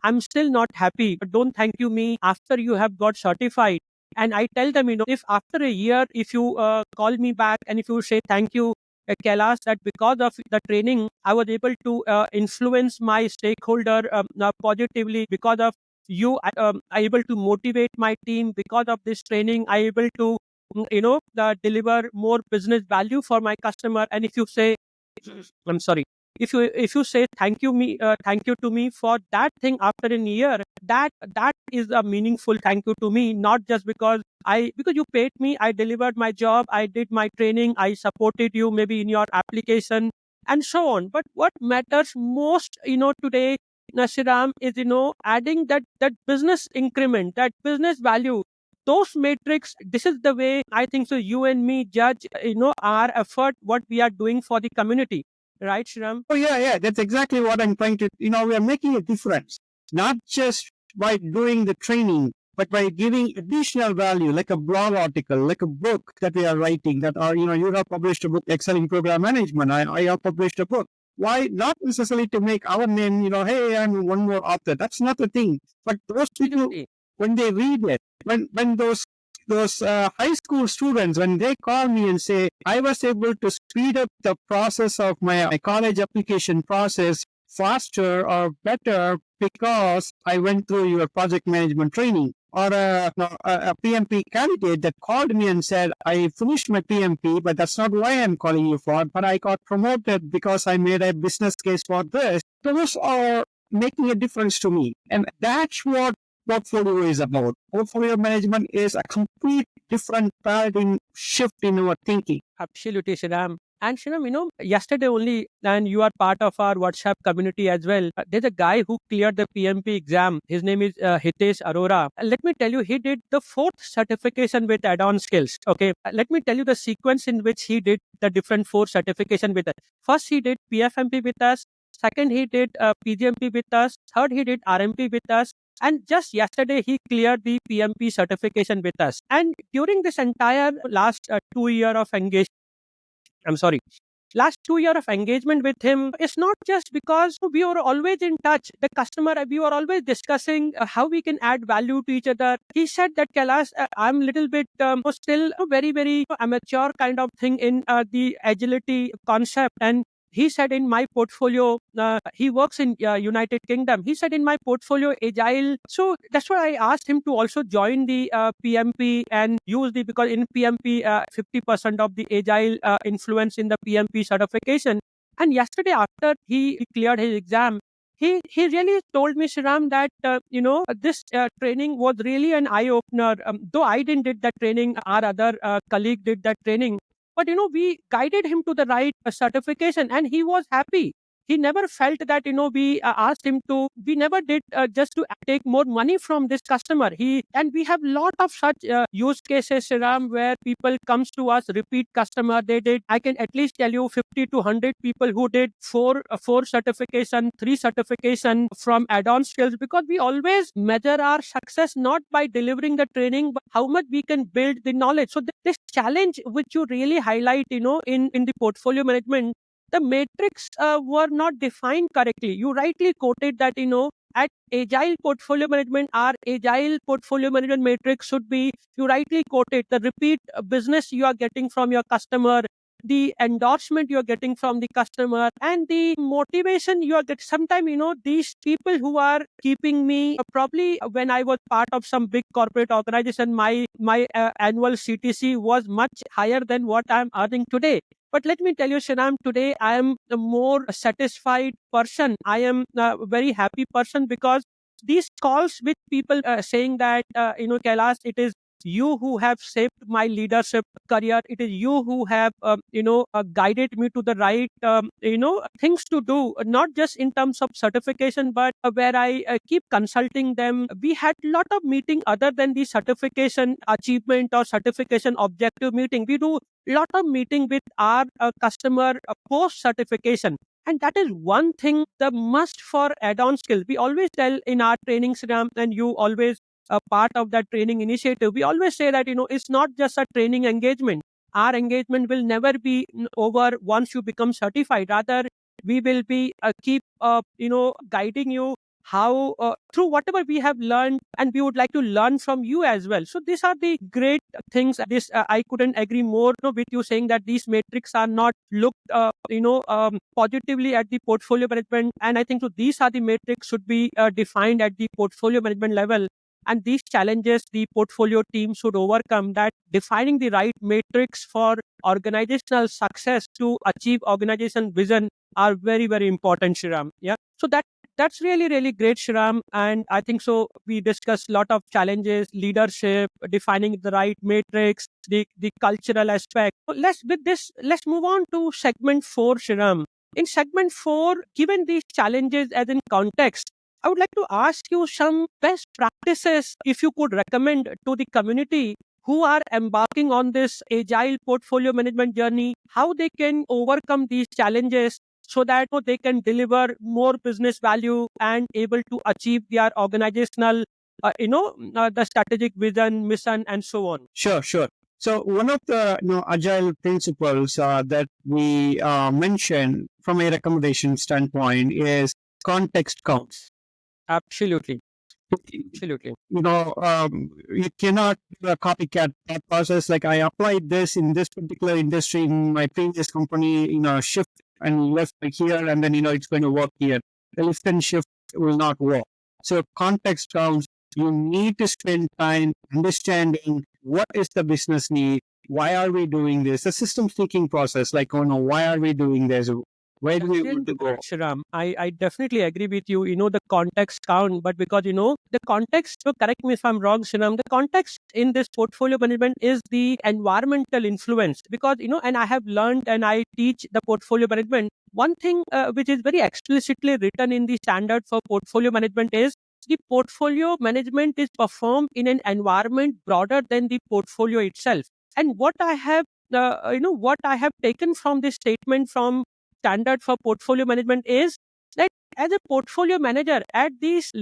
I'm still not happy, but don't thank you me after you have got certified. And I tell them, if after a year, if you call me back and if you say thank you, Kailash, that because of the training, I was able to influence my stakeholder positively. Because of you, I able to motivate my team. Because of this training, I able to, deliver more business value for my customer. And if you say, I'm sorry. If you say thank you to me for that thing after a year, that is a meaningful thank you to me. Not just because you paid me, I delivered my job, I did my training, I supported you maybe in your application and so on. But what matters most, today, Nashiram, is adding that business increment, that business value. Those metrics, this is the way I think so. You and me judge, our effort, what we are doing for the community. Right, Shriram? Oh, yeah. That's exactly what I'm trying to, we are making a difference, not just by doing the training, but by giving additional value, like a blog article, like a book that we are writing that are, you have published a book, Excelling Program Management. I have published a book. Why? Not necessarily to make our name, hey, I'm one more author. That's not the thing. But those people, Absolutely. when they read it, when those high school students, when they call me and say, I was able to speed up the process of my college application process faster or better because I went through your project management training. Or a PMP candidate that called me and said, I finished my PMP, but that's not why I'm calling you for, but I got promoted because I made a business case for this. Those are making a difference to me. And that's what portfolio is about. Portfolio management is a complete different paradigm shift in our thinking. Absolutely, Shriram. And Shriram, yesterday only, and you are part of our WhatsApp community as well. There's a guy who cleared the PMP exam. His name is Hitesh Arora. Let me tell you, he did the fourth certification with add-on skills. Okay. Let me tell you the sequence in which he did the different four certification with us. First, he did PFMP with us. Second, he did PGMP with us. Third, he did RMP with us. And just yesterday, he cleared the PMP certification with us. And during this entire last 2 year of engagement, I'm sorry, last 2 year of engagement with him, it's not just because we were always in touch. The customer, we were always discussing how we can add value to each other. He said that, Kailash, I'm a little bit still very, very amateur kind of thing in the agility concept. And he said in my portfolio, he works in United Kingdom. He said in my portfolio, Agile. So that's why I asked him to also join the PMP and use because in PMP, 50% of the Agile influence in the PMP certification. And yesterday, after he cleared his exam, he really told me, Shriram, that this training was really an eye opener. Though I didn't did that training, our other colleague did that training. But we guided him to the right certification, and he was happy. He never felt that we asked him to. We never did just to take more money from this customer. And we have lot of such use cases, Ram, where people comes to us, repeat customer. They did. I can at least tell you 50 to 100 people who did four certification, three certification from add-on skills, because we always measure our success not by delivering the training, but how much we can build the knowledge. So this challenge which you really highlight, in the portfolio management, the metrics were not defined correctly. You rightly quoted that, at agile portfolio management, our agile portfolio management matrix should be, you rightly quoted, the repeat business you are getting from your customer, the endorsement you are getting from the customer, and the motivation you are getting. Sometimes, these people who are keeping me, probably when I was part of some big corporate organization, my annual CTC was much higher than what I'm earning today. But let me tell you, Shanam, today I am a more satisfied person. I am a very happy person because these calls with people saying that, Kailash, it is you who have shaped my leadership career. It is you who have, guided me to the right, things to do, not just in terms of certification, but where I keep consulting them. We had lot of meeting other than the certification achievement or certification objective meeting. We do lot of meeting with our customer post certification. And that is one thing, the must for add-on skills. We always tell in our training, Sriram, and you always a part of that training initiative. We always say that, it's not just a training engagement. Our engagement will never be over once you become certified. Rather, we will be keep, guiding you how through whatever we have learned, and we would like to learn from you as well. So these are the great things. This I couldn't agree more, with you saying that these metrics are not looked, positively at the portfolio management. And I think so these are the metrics should be defined at the portfolio management level. And these challenges the portfolio team should overcome, that defining the right metrics for organizational success to achieve organization vision are very, very important, Shriram. Yeah. So that's really, really great, Shriram. And I think so we discussed a lot of challenges, leadership, defining the right matrix, the cultural aspect. So let's move on to segment 4, Shriram. In segment 4, given these challenges as in context, I would like to ask you some best practices, if you could recommend to the community who are embarking on this agile portfolio management journey, how they can overcome these challenges so that they can deliver more business value and able to achieve their organizational, the strategic vision, mission, and so on. Sure, sure. So one of the agile principles that we mention from a recommendation standpoint is context counts. Absolutely. Absolutely. You cannot do a copycat thought process. Like, I applied this in this particular industry in my previous company, shift and left here, and then, it's going to work here. The lift and shift will not work. So context counts. You need to spend time understanding what is the business need. Why are we doing this? A system thinking process, like, why are we doing this? Where do we want to go? Shriram, I definitely agree with you. The context count, but because, the context, so correct me if I'm wrong, Shriram, the context in this portfolio management is the environmental influence. Because, and I have learned and I teach the portfolio management. One thing which is very explicitly written in the standard for portfolio management is the portfolio management is performed in an environment broader than the portfolio itself. And what I have, what I have taken from this statement from standard for portfolio management is that as a portfolio manager, at these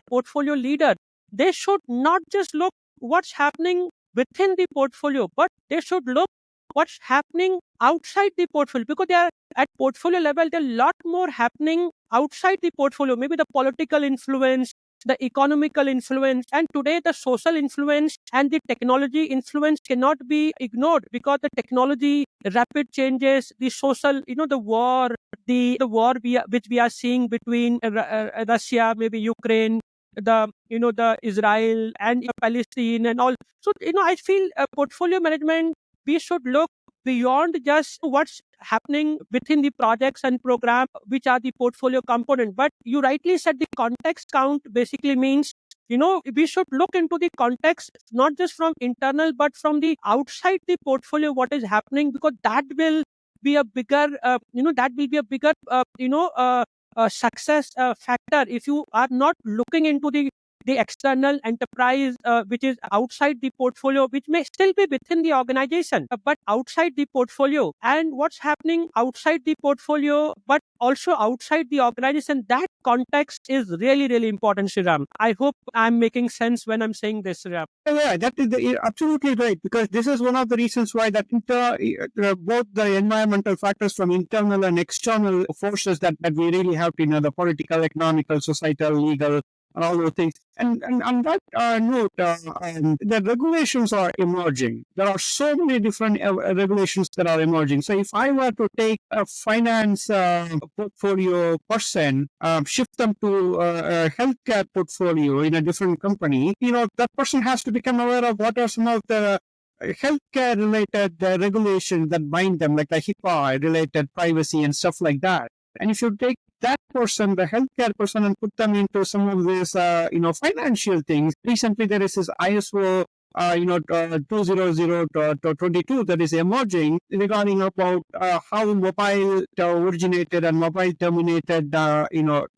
portfolio leader, they should not just look what's happening within the portfolio, but they should look what's happening outside the portfolio, because they are at portfolio level, there are a lot more happening outside the portfolio, maybe the political influence, the economical influence, and today the social influence and the technology influence cannot be ignored, because the technology, rapid changes, the social, the war, the war which we are seeing between Russia, maybe Ukraine, the Israel and Palestine and all. So, I feel portfolio management, we should look beyond just what's happening within the projects and program, which are the portfolio component. But you rightly said the context count basically means, we should look into the context, not just from internal, but from the outside the portfolio, what is happening, because that will be a bigger, success factor. If you are not looking into the external enterprise, which is outside the portfolio, which may still be within the organization, but outside the portfolio, and what's happening outside the portfolio, but also outside the organization, that context is really, really important, Sriram. I hope I'm making sense when I'm saying this, Sriram. Yeah, you're absolutely right, because this is one of the reasons why that both the environmental factors from internal and external forces that we really have to, the political, economical, societal, legal, and all those things. And on that note, the regulations are emerging. There are so many different regulations that are emerging. So if I were to take a finance portfolio person, shift them to a healthcare portfolio in a different company, that person has to become aware of what are some of the healthcare related regulations that bind them, like the HIPAA related privacy and stuff like that. And if you take that person, the healthcare person, and put them into some of these, financial things. Recently, there is this ISO 200 that is emerging regarding about how mobile originated and mobile terminated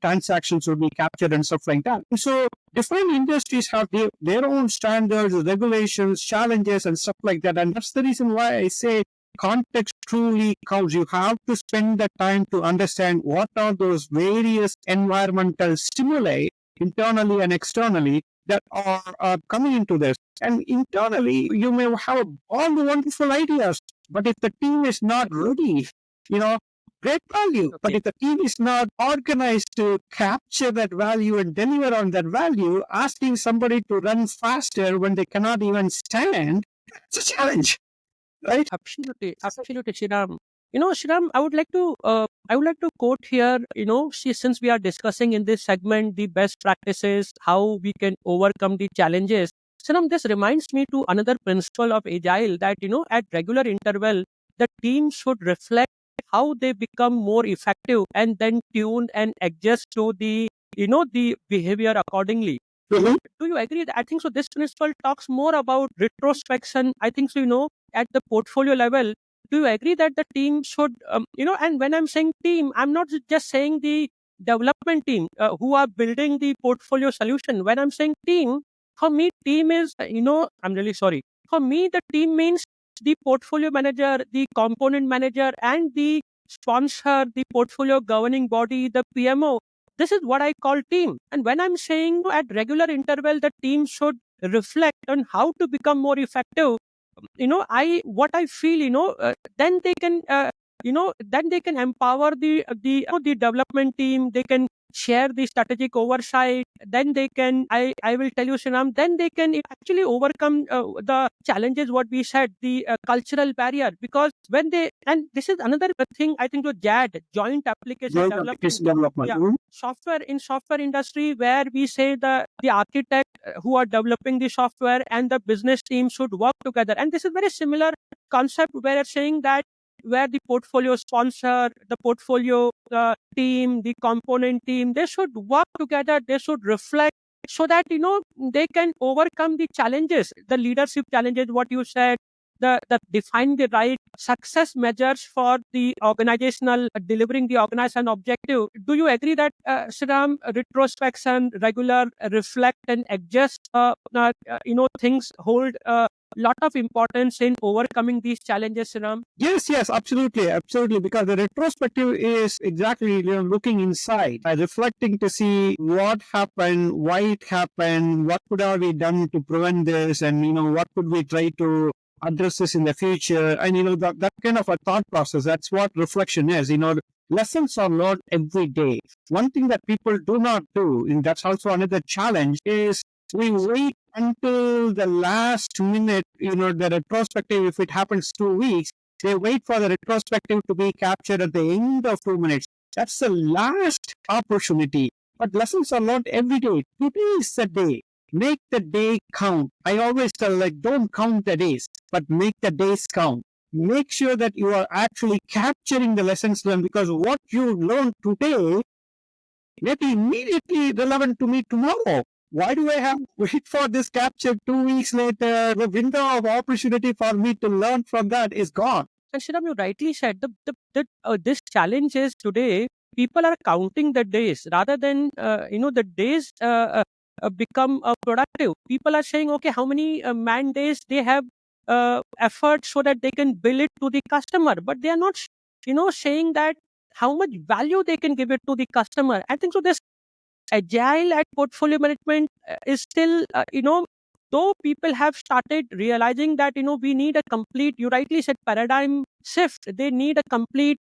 transactions will be captured and stuff like that. So different industries have their own standards, regulations, challenges, and stuff like that. And that's the reason why I say context truly counts. You have to spend the time to understand what are those various environmental stimuli, internally and externally, that are coming into this. And internally, you may have all the wonderful ideas, but if the team is not ready, great value. But if the team is not organized to capture that value and deliver on that value, asking somebody to run faster when they cannot even stand, it's a challenge. Right? Absolutely, Shriram. Shriram, I would like to quote here. Since we are discussing in this segment the best practices, how we can overcome the challenges. Shriram, this reminds me to another principle of Agile that at regular interval, the team should reflect how they become more effective and then tune and adjust to the behavior accordingly. Mhm. Do you agree? I think so. This principle talks more about retrospection. I think so. At the portfolio level, do you agree that the team should, and when I'm saying team, I'm not just saying the development team who are building the portfolio solution. When I'm saying team, for me, team is, I'm really sorry. For me, the team means the portfolio manager, the component manager, and the sponsor, the portfolio governing body, the PMO. This is what I call team. And when I'm saying at regular interval, the team should reflect on how to become more effective. I feel, then they can empower the development team. They can share the strategic oversight. Then they can, I will tell you, Shinam, then they can actually overcome the challenges, what we said, the cultural barrier. Because when they, and this is another thing, I think, to JAD, joint application Joint development. application development. Yeah. Mhm. Software industry, where we say the architect who are developing the software and the business team should work together. And this is very similar concept where it's saying that where the portfolio sponsor, the portfolio team, the component team, they should work together. They should reflect so that they can overcome the challenges, the leadership challenges, what you said, the define the right success measures for the organizational delivering the organization objective. Do you agree that Sriram, retrospection, regular reflect and adjust things hold a lot of importance in overcoming these challenges, Sriram? Yes, absolutely, absolutely. Because the retrospective is exactly looking inside, reflecting to see what happened, why it happened, what could have we done to prevent this, and what could we try to address this in the future, and that kind of a thought process. That's what reflection is. Lessons are learned every day. One thing that people do not do, and that's also another challenge, is we wait until the last minute. The retrospective, if it happens 2 weeks, they wait for the retrospective to be captured at the end of 2 minutes. That's the last opportunity. But lessons are learned every day. Today is the day. Make the day count. I always tell, don't count the days, but make the days count. Make sure that you are actually capturing the lessons learned, because what you learned today may be immediately relevant to me tomorrow. Why do I have to wait for this capture 2 weeks later? The window of opportunity for me to learn from that is gone. And Shriram, you rightly said this challenge is today people are counting the days rather than the days become productive. People are saying, okay, how many man days they have effort so that they can bill it to the customer, but they are not saying that how much value they can give it to the customer. I think so. This agile at portfolio management is still though people have started realizing that we need a complete, you rightly said, paradigm shift. They need a complete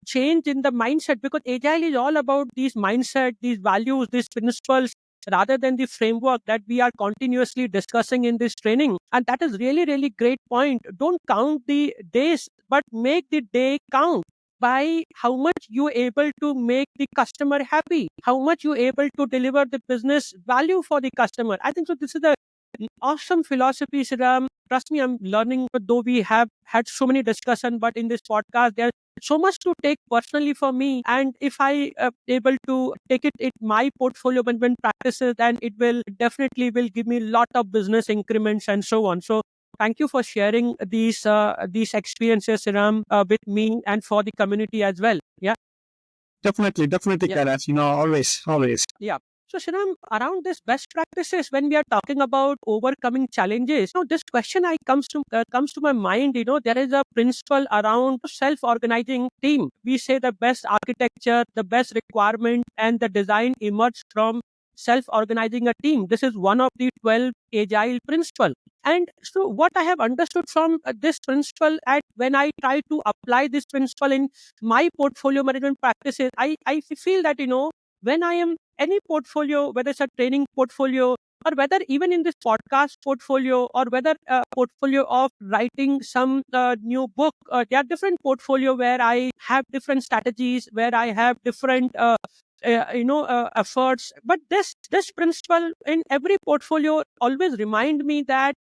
change in the mindset, because agile is all about these mindset, these values, these principles, rather than the framework that we are continuously discussing in this training. And that is really, really great point. Don't count the days, but make the day count by how much you able to make the customer happy, how much you able to deliver the business value for the customer. I think so. This is an awesome philosophy, Siram. Trust me, I'm learning. Though we have had so many discussion, but in this podcast, there are so much to take personally for me. And if I able to take it in my portfolio management practices, then it will definitely will give me a lot of business increments and so on. So thank you for sharing these experiences, Sriram, with me and for the community as well. Yeah. Definitely, Yeah. Kailash. Always. Yeah. So, Shinam, around this best practices, when we are talking about overcoming challenges, this question I comes to my mind. There is a principle around self-organizing team. We say the best architecture, the best requirement, and the design emerge from self-organizing a team. This is one of the 12 agile principle. And so, what I have understood from this principle, and when I try to apply this principle in my portfolio management practices, I feel that when I am any portfolio, whether it's a training portfolio or whether even in this podcast portfolio or whether a portfolio of writing some new book, there are different portfolio where I have different strategies, where I have different efforts. But this principle in every portfolio always remind me that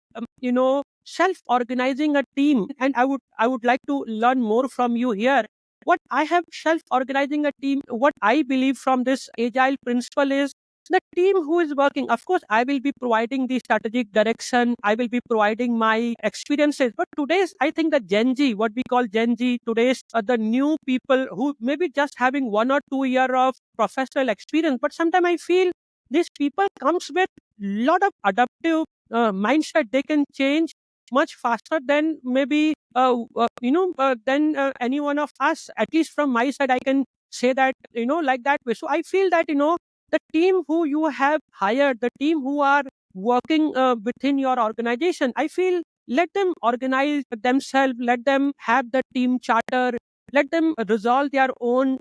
self organizing a team, and I would like to learn more from you here. What I have self organizing a team, what I believe from this agile principle is the team who is working. Of course, I will be providing the strategic direction, I will be providing my experiences. But today's, I think the Gen Z, what we call Gen Z, today's the new people who maybe just having 1 or 2 year of professional experience. But sometimes I feel these people comes with lot of adaptive mindset. They can change much faster than maybe than any one of us. At least from my side, I can say that like that way. So I feel that the team who you have hired, the team who are working within your organization, I feel let them organize themselves, let them have the team charter, let them resolve their own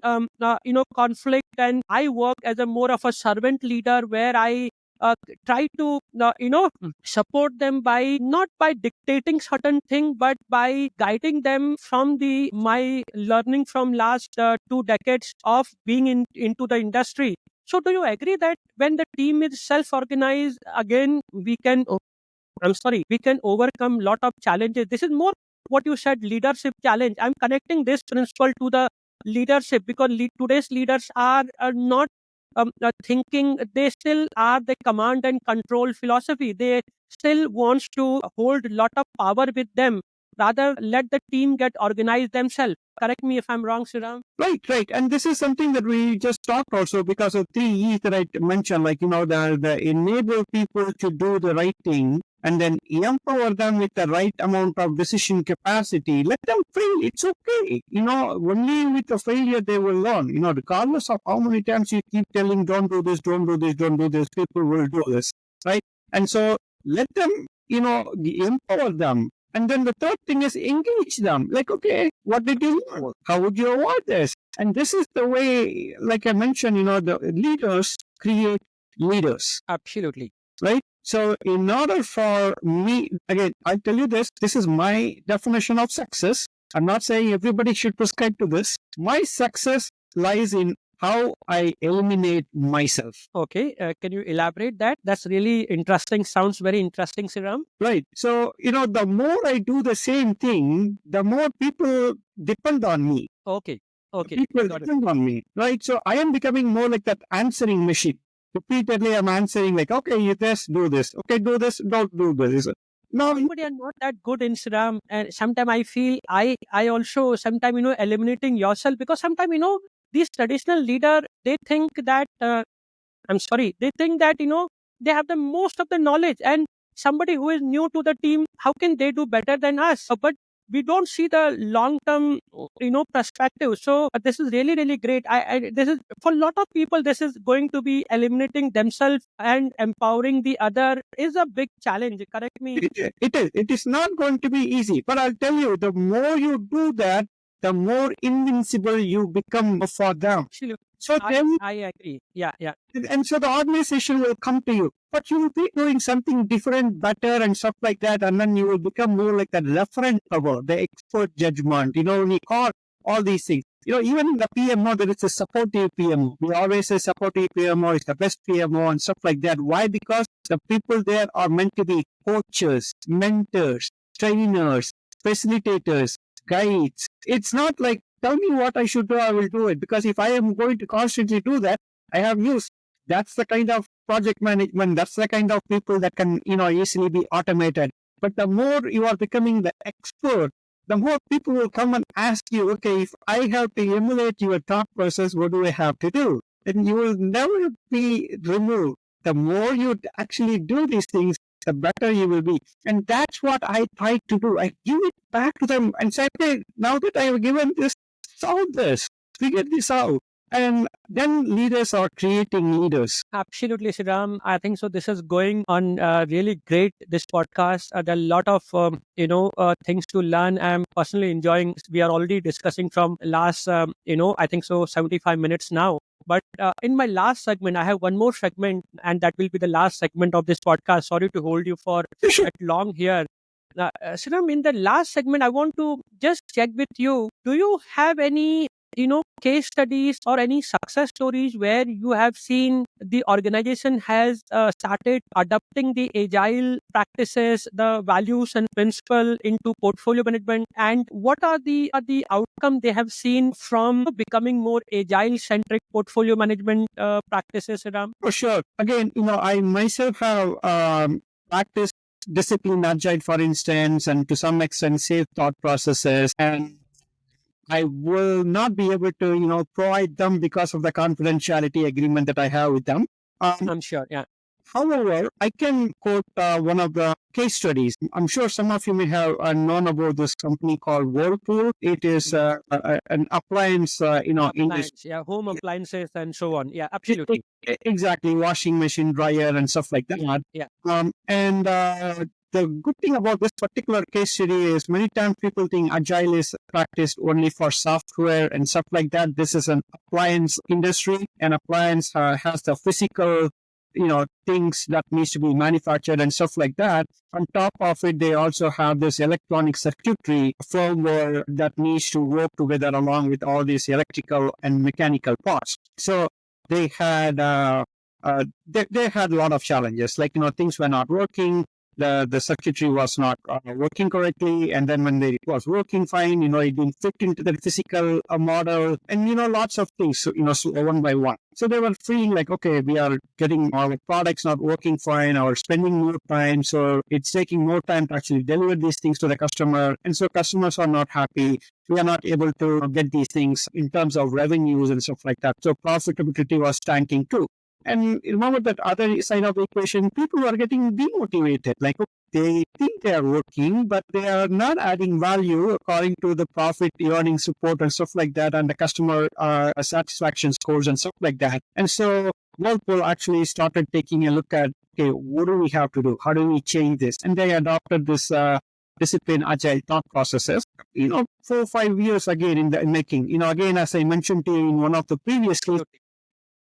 conflict. And I work as a more of a servant leader where I try to support them by not by dictating certain thing, but by guiding them from the my learning from last 2 decades of being into the industry. So do you agree that when the team is self organized, again we can we can overcome lot of challenges? This is more what you said, leadership challenge. I'm connecting this principle to the leadership because today's leaders are not thinking. They still are the command and control philosophy. They still wants to hold lot of power with them. Rather, let the team get organized themselves. Correct me if I'm wrong, Sriram. Right. And this is something that we just talked also because of 3 E's that I mentioned, like, the enable people to do the right thing and then empower them with the right amount of decision capacity. Let them fail. It's okay. Only with the failure they will learn. Regardless of how many times you keep telling, don't do this, don't do this, don't do this, people will do this. Right. And so let them, empower them. And then the third thing is engage them. Like, okay, what did you learn? How would you avoid this? And this is the way, like I mentioned, the leaders create leaders. Absolutely. Right? So in order for me, again, I tell you this is my definition of success. I'm not saying everybody should prescribe to this. My success lies in how I eliminate myself. Okay, can you elaborate that? That's really interesting. Sounds very interesting, Sriram. Right. So, the more I do the same thing, the more people depend on me. Okay, okay, People got it. depend on me. Right. So I am becoming more like that answering machine. Repeatedly, I'm answering like, okay, you just do this. Okay, do this. Don't do this. No, But you are not that good in Sriram, and sometimes I feel I also sometimes eliminating yourself, because sometimes these traditional leader, they think that they think that they have the most of the knowledge, and somebody who is new to the team, how can they do better than us? But we don't see the long term perspective. So this is really really great. I this is for a lot of people, this is going to be eliminating themselves and empowering the other is a big challenge. Correct me. it is not going to be easy. But I'll tell you, the more you do that, the more invincible you become for them. Absolutely. So then, I agree. Yeah, yeah. and so the organization will come to you, but you will be doing something different, better, and stuff like that, and then you will become more like the reference power, the expert judgment. We call all these things. Even in the PMO, there is a supportive PMO. We always say supportive PMO is the best PMO and stuff like that. Why? Because the people there are meant to be coaches, mentors, trainers, facilitators, guides. It's not like tell me what I should do, I will do it. Because if I am going to constantly do that, I have news. That's the kind of project management. That's the kind of people that can, easily be automated. But the more you are becoming the expert, the more people will come and ask you, okay, if I have to emulate your thought process, what do I have to do? And you will never be removed. The more you actually do these things, the better you will be. And that's what I try to do. I give it back to them and say, okay, now that I have given this, solve this, figure this out. And then leaders are creating leaders. Absolutely, Sriram. I think so. This is going on really great. This podcast, there are a lot of things to learn. I'm personally enjoying. We are already discussing from last I think so 75 minutes now. But in my last segment, I have one more segment, and that will be the last segment of this podcast. Sorry to hold you for that long here. Sriram, in the last segment, I want to just check with you. Do you have any case studies or any success stories where you have seen the organization has started adopting the agile practices, the values and principle into portfolio management, and what are the outcome they have seen from becoming more agile centric portfolio management practices, Ram? For sure. Again, I myself have practiced discipline agile, for instance, and to some extent safe thought processes. And I will not be able to, provide them because of the confidentiality agreement that I have with them. I'm sure, yeah. However, I can quote one of the case studies. I'm sure some of you may have known about this company called Whirlpool. It is an appliance, industry. Appliance, yeah, home appliances and so on. Yeah, absolutely. Exactly, washing machine, dryer, and stuff like that. Yeah. And the good thing about this particular case study is many times people think agile is practiced only for software and stuff like that. This is an appliance industry, and appliance has the physical things that needs to be manufactured and stuff like that. On top of it, they also have this electronic circuitry firmware that needs to work together along with all these electrical and mechanical parts. So they had they had a lot of challenges, like things were not working. The circuitry was not working correctly, and then when it was working fine, it didn't fit into the physical model, and lots of things, so one by one. So they were feeling like, okay, we are getting our products not working fine, or spending more time, so it's taking more time to actually deliver these things to the customer, and so customers are not happy. We are not able to get these things in terms of revenues and stuff like that. So profitability was tanking too. And remember that other side of the equation, people are getting demotivated. Like, they think they are working, but they are not adding value according to the profit, earning support and stuff like that, and the customer satisfaction scores and stuff like that. And so Whirlpool actually started taking a look at, okay, what do we have to do? How do we change this? And they adopted this discipline agile thought processes, 4 or 5 years again in the making. Again, as I mentioned to you in one of the previous cases,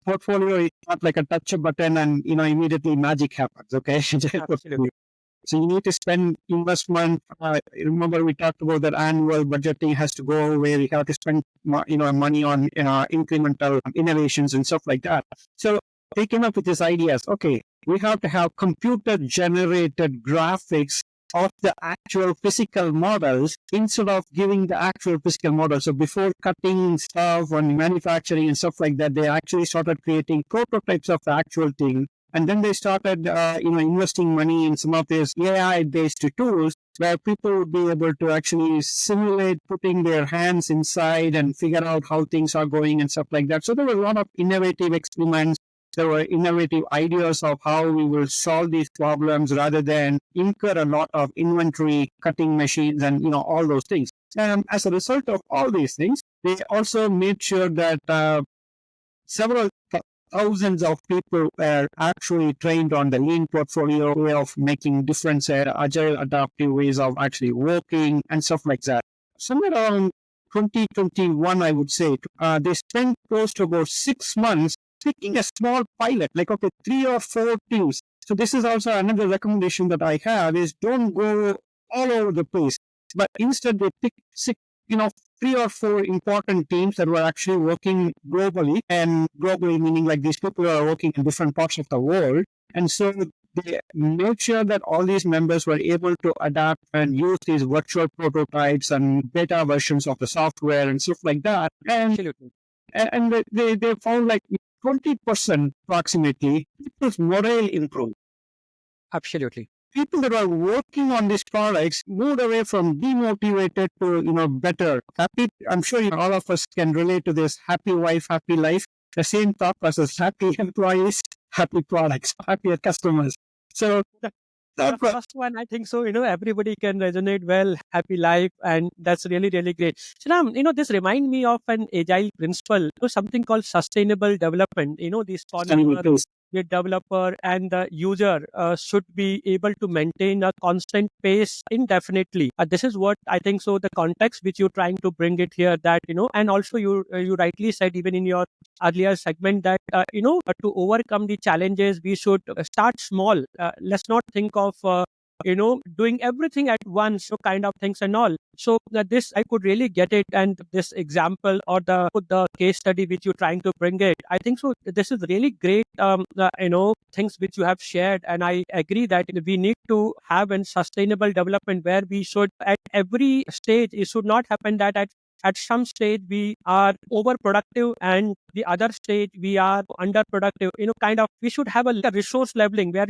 portfolio is not like a touch a button and immediately magic happens. Okay. Absolutely. So you need to spend investment. Remember, we talked about that annual budgeting has to go, where you have to spend money on incremental innovations and stuff like that. So they came up with these ideas. Okay, we have to have computer generated graphics of the actual physical models instead of giving the actual physical model. So before cutting stuff and manufacturing and stuff like that, they actually started creating prototypes of the actual thing. And then they started, investing money in some of these AI-based tools where people would be able to actually simulate putting their hands inside and figure out how things are going and stuff like that. So there were a lot of innovative experiments. There were innovative ideas of how we will solve these problems rather than incur a lot of inventory, cutting machines, and all those things. As a result of all these things, they also made sure that several thousands of people were actually trained on the lean portfolio way of making different agile adaptive ways of actually working and stuff like that. Somewhere around 2021, I would say, they spent close to about 6 months taking a small pilot, like, okay, 3 or 4 teams. So this is also another recommendation that I have is don't go all over the place, but instead they pick 3 or 4 important teams that were actually working globally, and globally meaning like these people are working in different parts of the world. And so they made sure that all these members were able to adapt and use these virtual prototypes and beta versions of the software and stuff like that. Absolutely. And they found like 20% approximately people's morale improved. Absolutely. People that are working on these products moved away from demotivated to better, happy. I'm sure all of us can relate to this: happy wife, happy life. The same thought process: happy employees, happy products, happier customers. So The first one, I think so, everybody can resonate well, happy life, and that's really, really great. Shriram, this remind me of an agile principle, something called sustainable development. The sponsor, the developer, and the user should be able to maintain a constant pace indefinitely. This is what I think so, the context which you're trying to bring it here, that, and also you rightly said even in your earlier segment that to overcome the challenges we should start small. Let's not think of doing everything at once, kind of things and all. So this I could really get it, and this example or the case study which you're trying to bring it, I think so this is really great things which you have shared, and I agree that we need to have a sustainable development where we should at every stage, it should not happen that at some stage we are overproductive and the other stage we are underproductive. Kind of we should have a resource leveling where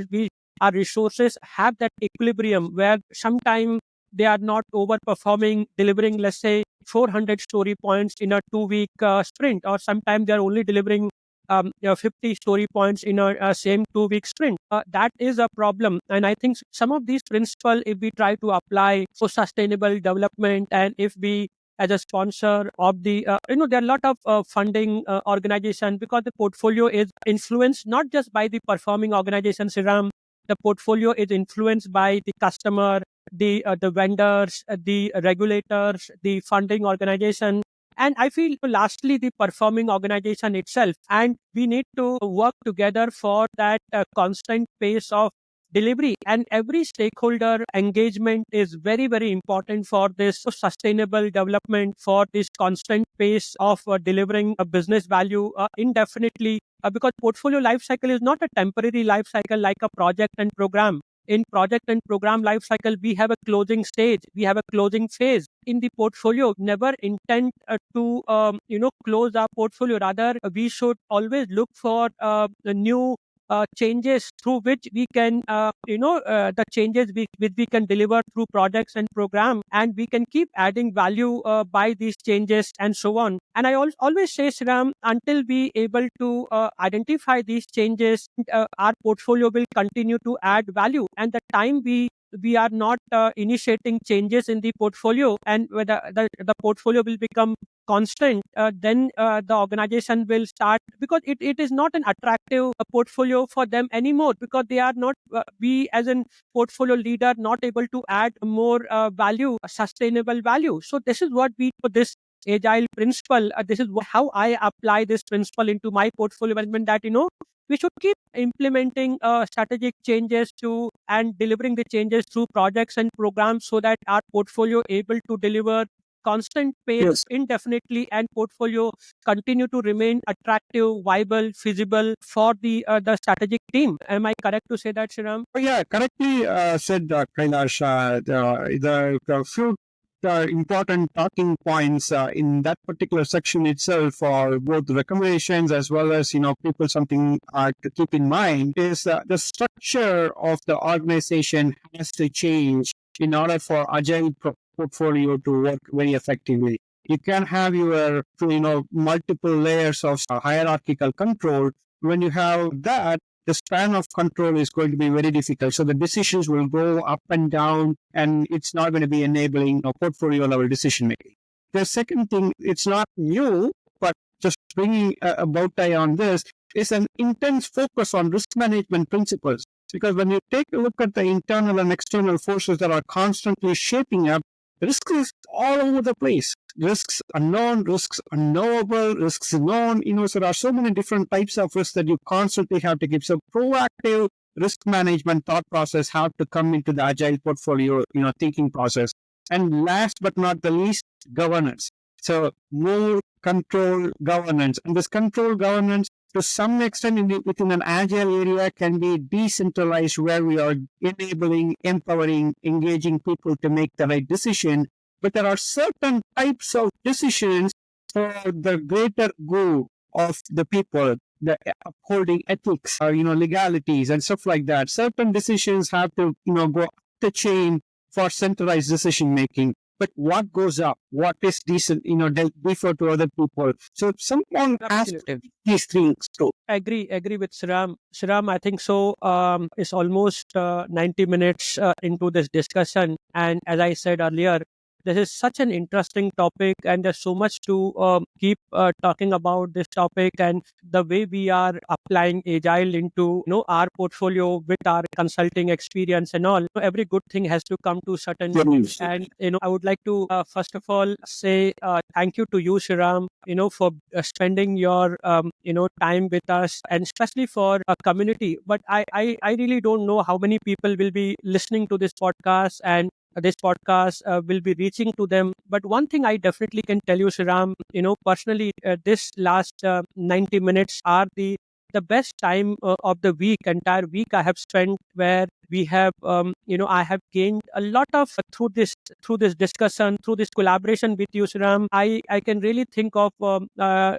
our resources have that equilibrium where sometime they are not overperforming, delivering, let's say, 400 story points in a 2-week sprint, or sometimes they are only delivering 50 story points in a same 2-week sprint. That is a problem. And I think some of these principles, if we try to apply for sustainable development, and if we as a sponsor of the, there are a lot of funding organization, because the portfolio is influenced not just by the performing organization, Sriram. The portfolio is influenced by the customer, the vendors, the regulators, the funding organization. And I feel lastly, the performing organization itself. And we need to work together for that constant pace of delivery, and every stakeholder engagement is very, very important for this sustainable development, for this constant pace of delivering a business value indefinitely, because portfolio life cycle is not a temporary life cycle like a project and program. In project and program life cycle, we have a closing stage, we have a closing phase. In the portfolio, never intend to close our portfolio. Rather, we should always look for new changes through which we can, the changes which we can deliver through projects and program, and we can keep adding value by these changes and so on. And I always say, Sriram, until we able to identify these changes, our portfolio will continue to add value. And the time we are not initiating changes in the portfolio, and whether the portfolio will become constant, then the organization will start, because it is not an attractive portfolio for them anymore, because they are not, we as an portfolio leader not able to add more value, sustainable value. So this is what we, for this agile principle, this is how I apply this principle into my portfolio management, that we should keep implementing strategic changes to and delivering the changes through projects and programs, so that our portfolio able to deliver constant pace indefinitely, and portfolio continue to remain attractive, viable, feasible for the strategic team. Am I correct to say that, Sriram? Oh, yeah, correctly said, Kailash. The few important talking points in that particular section itself, are both recommendations as well as people something to keep in mind, is the structure of the organization has to change in order for agile portfolio to work very effectively. You can have your multiple layers of hierarchical control. When you have that, the span of control is going to be very difficult. So the decisions will go up and down, and it's not going to be enabling portfolio level decision making. The second thing, it's not new, but just bringing a bow tie on this, is an intense focus on risk management principles. Because when you take a look at the internal and external forces that are constantly shaping up, risk is all over the place. Risks unknown, risks unknowable, risks known. So there are so many different types of risks that you constantly have to keep. So proactive risk management thought process have to come into the agile portfolio, thinking process. And last but not the least, governance. So more control governance. And this control governance to some extent within an agile area can be decentralized, where we are enabling, empowering, engaging people to make the right decision. But there are certain types of decisions for the greater good of the people, the upholding ethics or legalities and stuff like that. Certain decisions have to go up the chain for centralized decision making. But what goes up, what is decent, they'll defer to other people. So someone has Absolutely. these things too. Agree with Sriram. Sriram, I think so. It's almost 90 minutes into this discussion, and as I said earlier, this is such an interesting topic, and there's so much to keep talking about this topic and the way we are applying agile into our portfolio with our consulting experience and all. Every good thing has to come to certain Yes. and I would like to first of all say thank you to you, Shiram, for spending your time with us, and especially for a community. But I really don't know how many people will be listening to this podcast, and this podcast will be reaching to them. But one thing I definitely can tell you, Shiram, personally, this last 90 minutes are the best time of the week, entire week I have spent, where we have I have gained a lot of through this discussion, through this collaboration with you, Shiram. I can really think of I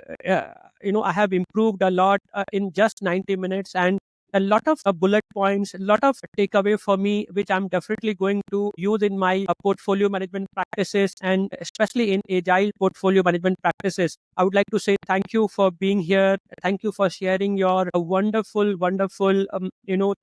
have improved a lot in just 90 minutes, and a lot of bullet points, a lot of takeaway for me, which I'm definitely going to use in my portfolio management practices, and especially in agile portfolio management practices. I would like to say thank you for being here. Thank you for sharing your wonderful,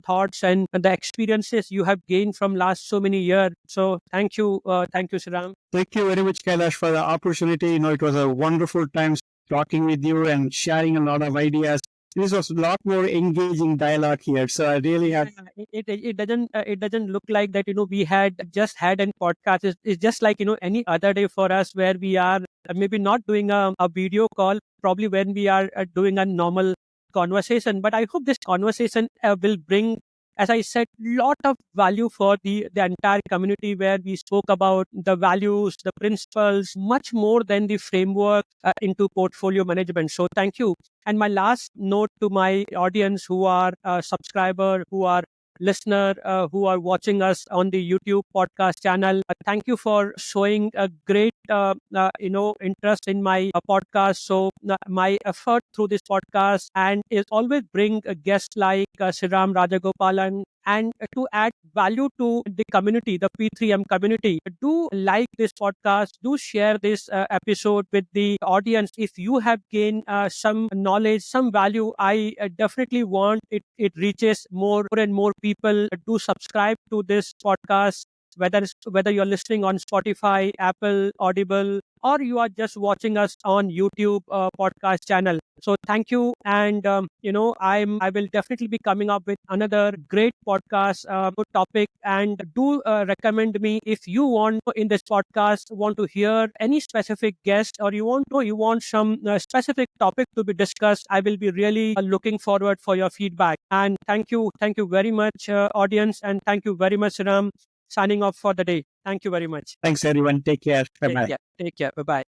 thoughts and the experiences you have gained from last so many years. So thank you, Shiram. Thank you very much, Kailash, for the opportunity. It was a wonderful time talking with you and sharing a lot of ideas. This was a lot more engaging dialogue here. So I really have. It doesn't look like that. We had just had an podcast. It's just like any other day for us, where we are maybe not doing a video call, probably when we are doing a normal conversation. But I hope this conversation will bring, as I said, lot of value for the entire community, where we spoke about the values, the principles, much more than the framework into portfolio management. So thank you. And my last note to my audience, who are subscriber, who are listener, who are watching us on the YouTube podcast channel, thank you for showing a great interest in my podcast. So my effort through this podcast and is always bring a guest like Sriram Rajagopalan, and to add value to the community, the P3M community. Do like this podcast, do share this episode with the audience. If you have gained some knowledge, some value, I definitely want it reaches more and more people. Do subscribe to this podcast, whether you're listening on Spotify, Apple, Audible, or you are just watching us on YouTube podcast channel. So thank you, and I will definitely be coming up with another great podcast, good topic, and do recommend me if you want in this podcast want to hear any specific guest, or you want some specific topic to be discussed. I will be really looking forward for your feedback. And thank you very much, audience, and thank you very much, Ram. Signing off for the day. Thank you very much. Thanks, everyone. Take care. Bye bye. Take care. Bye bye.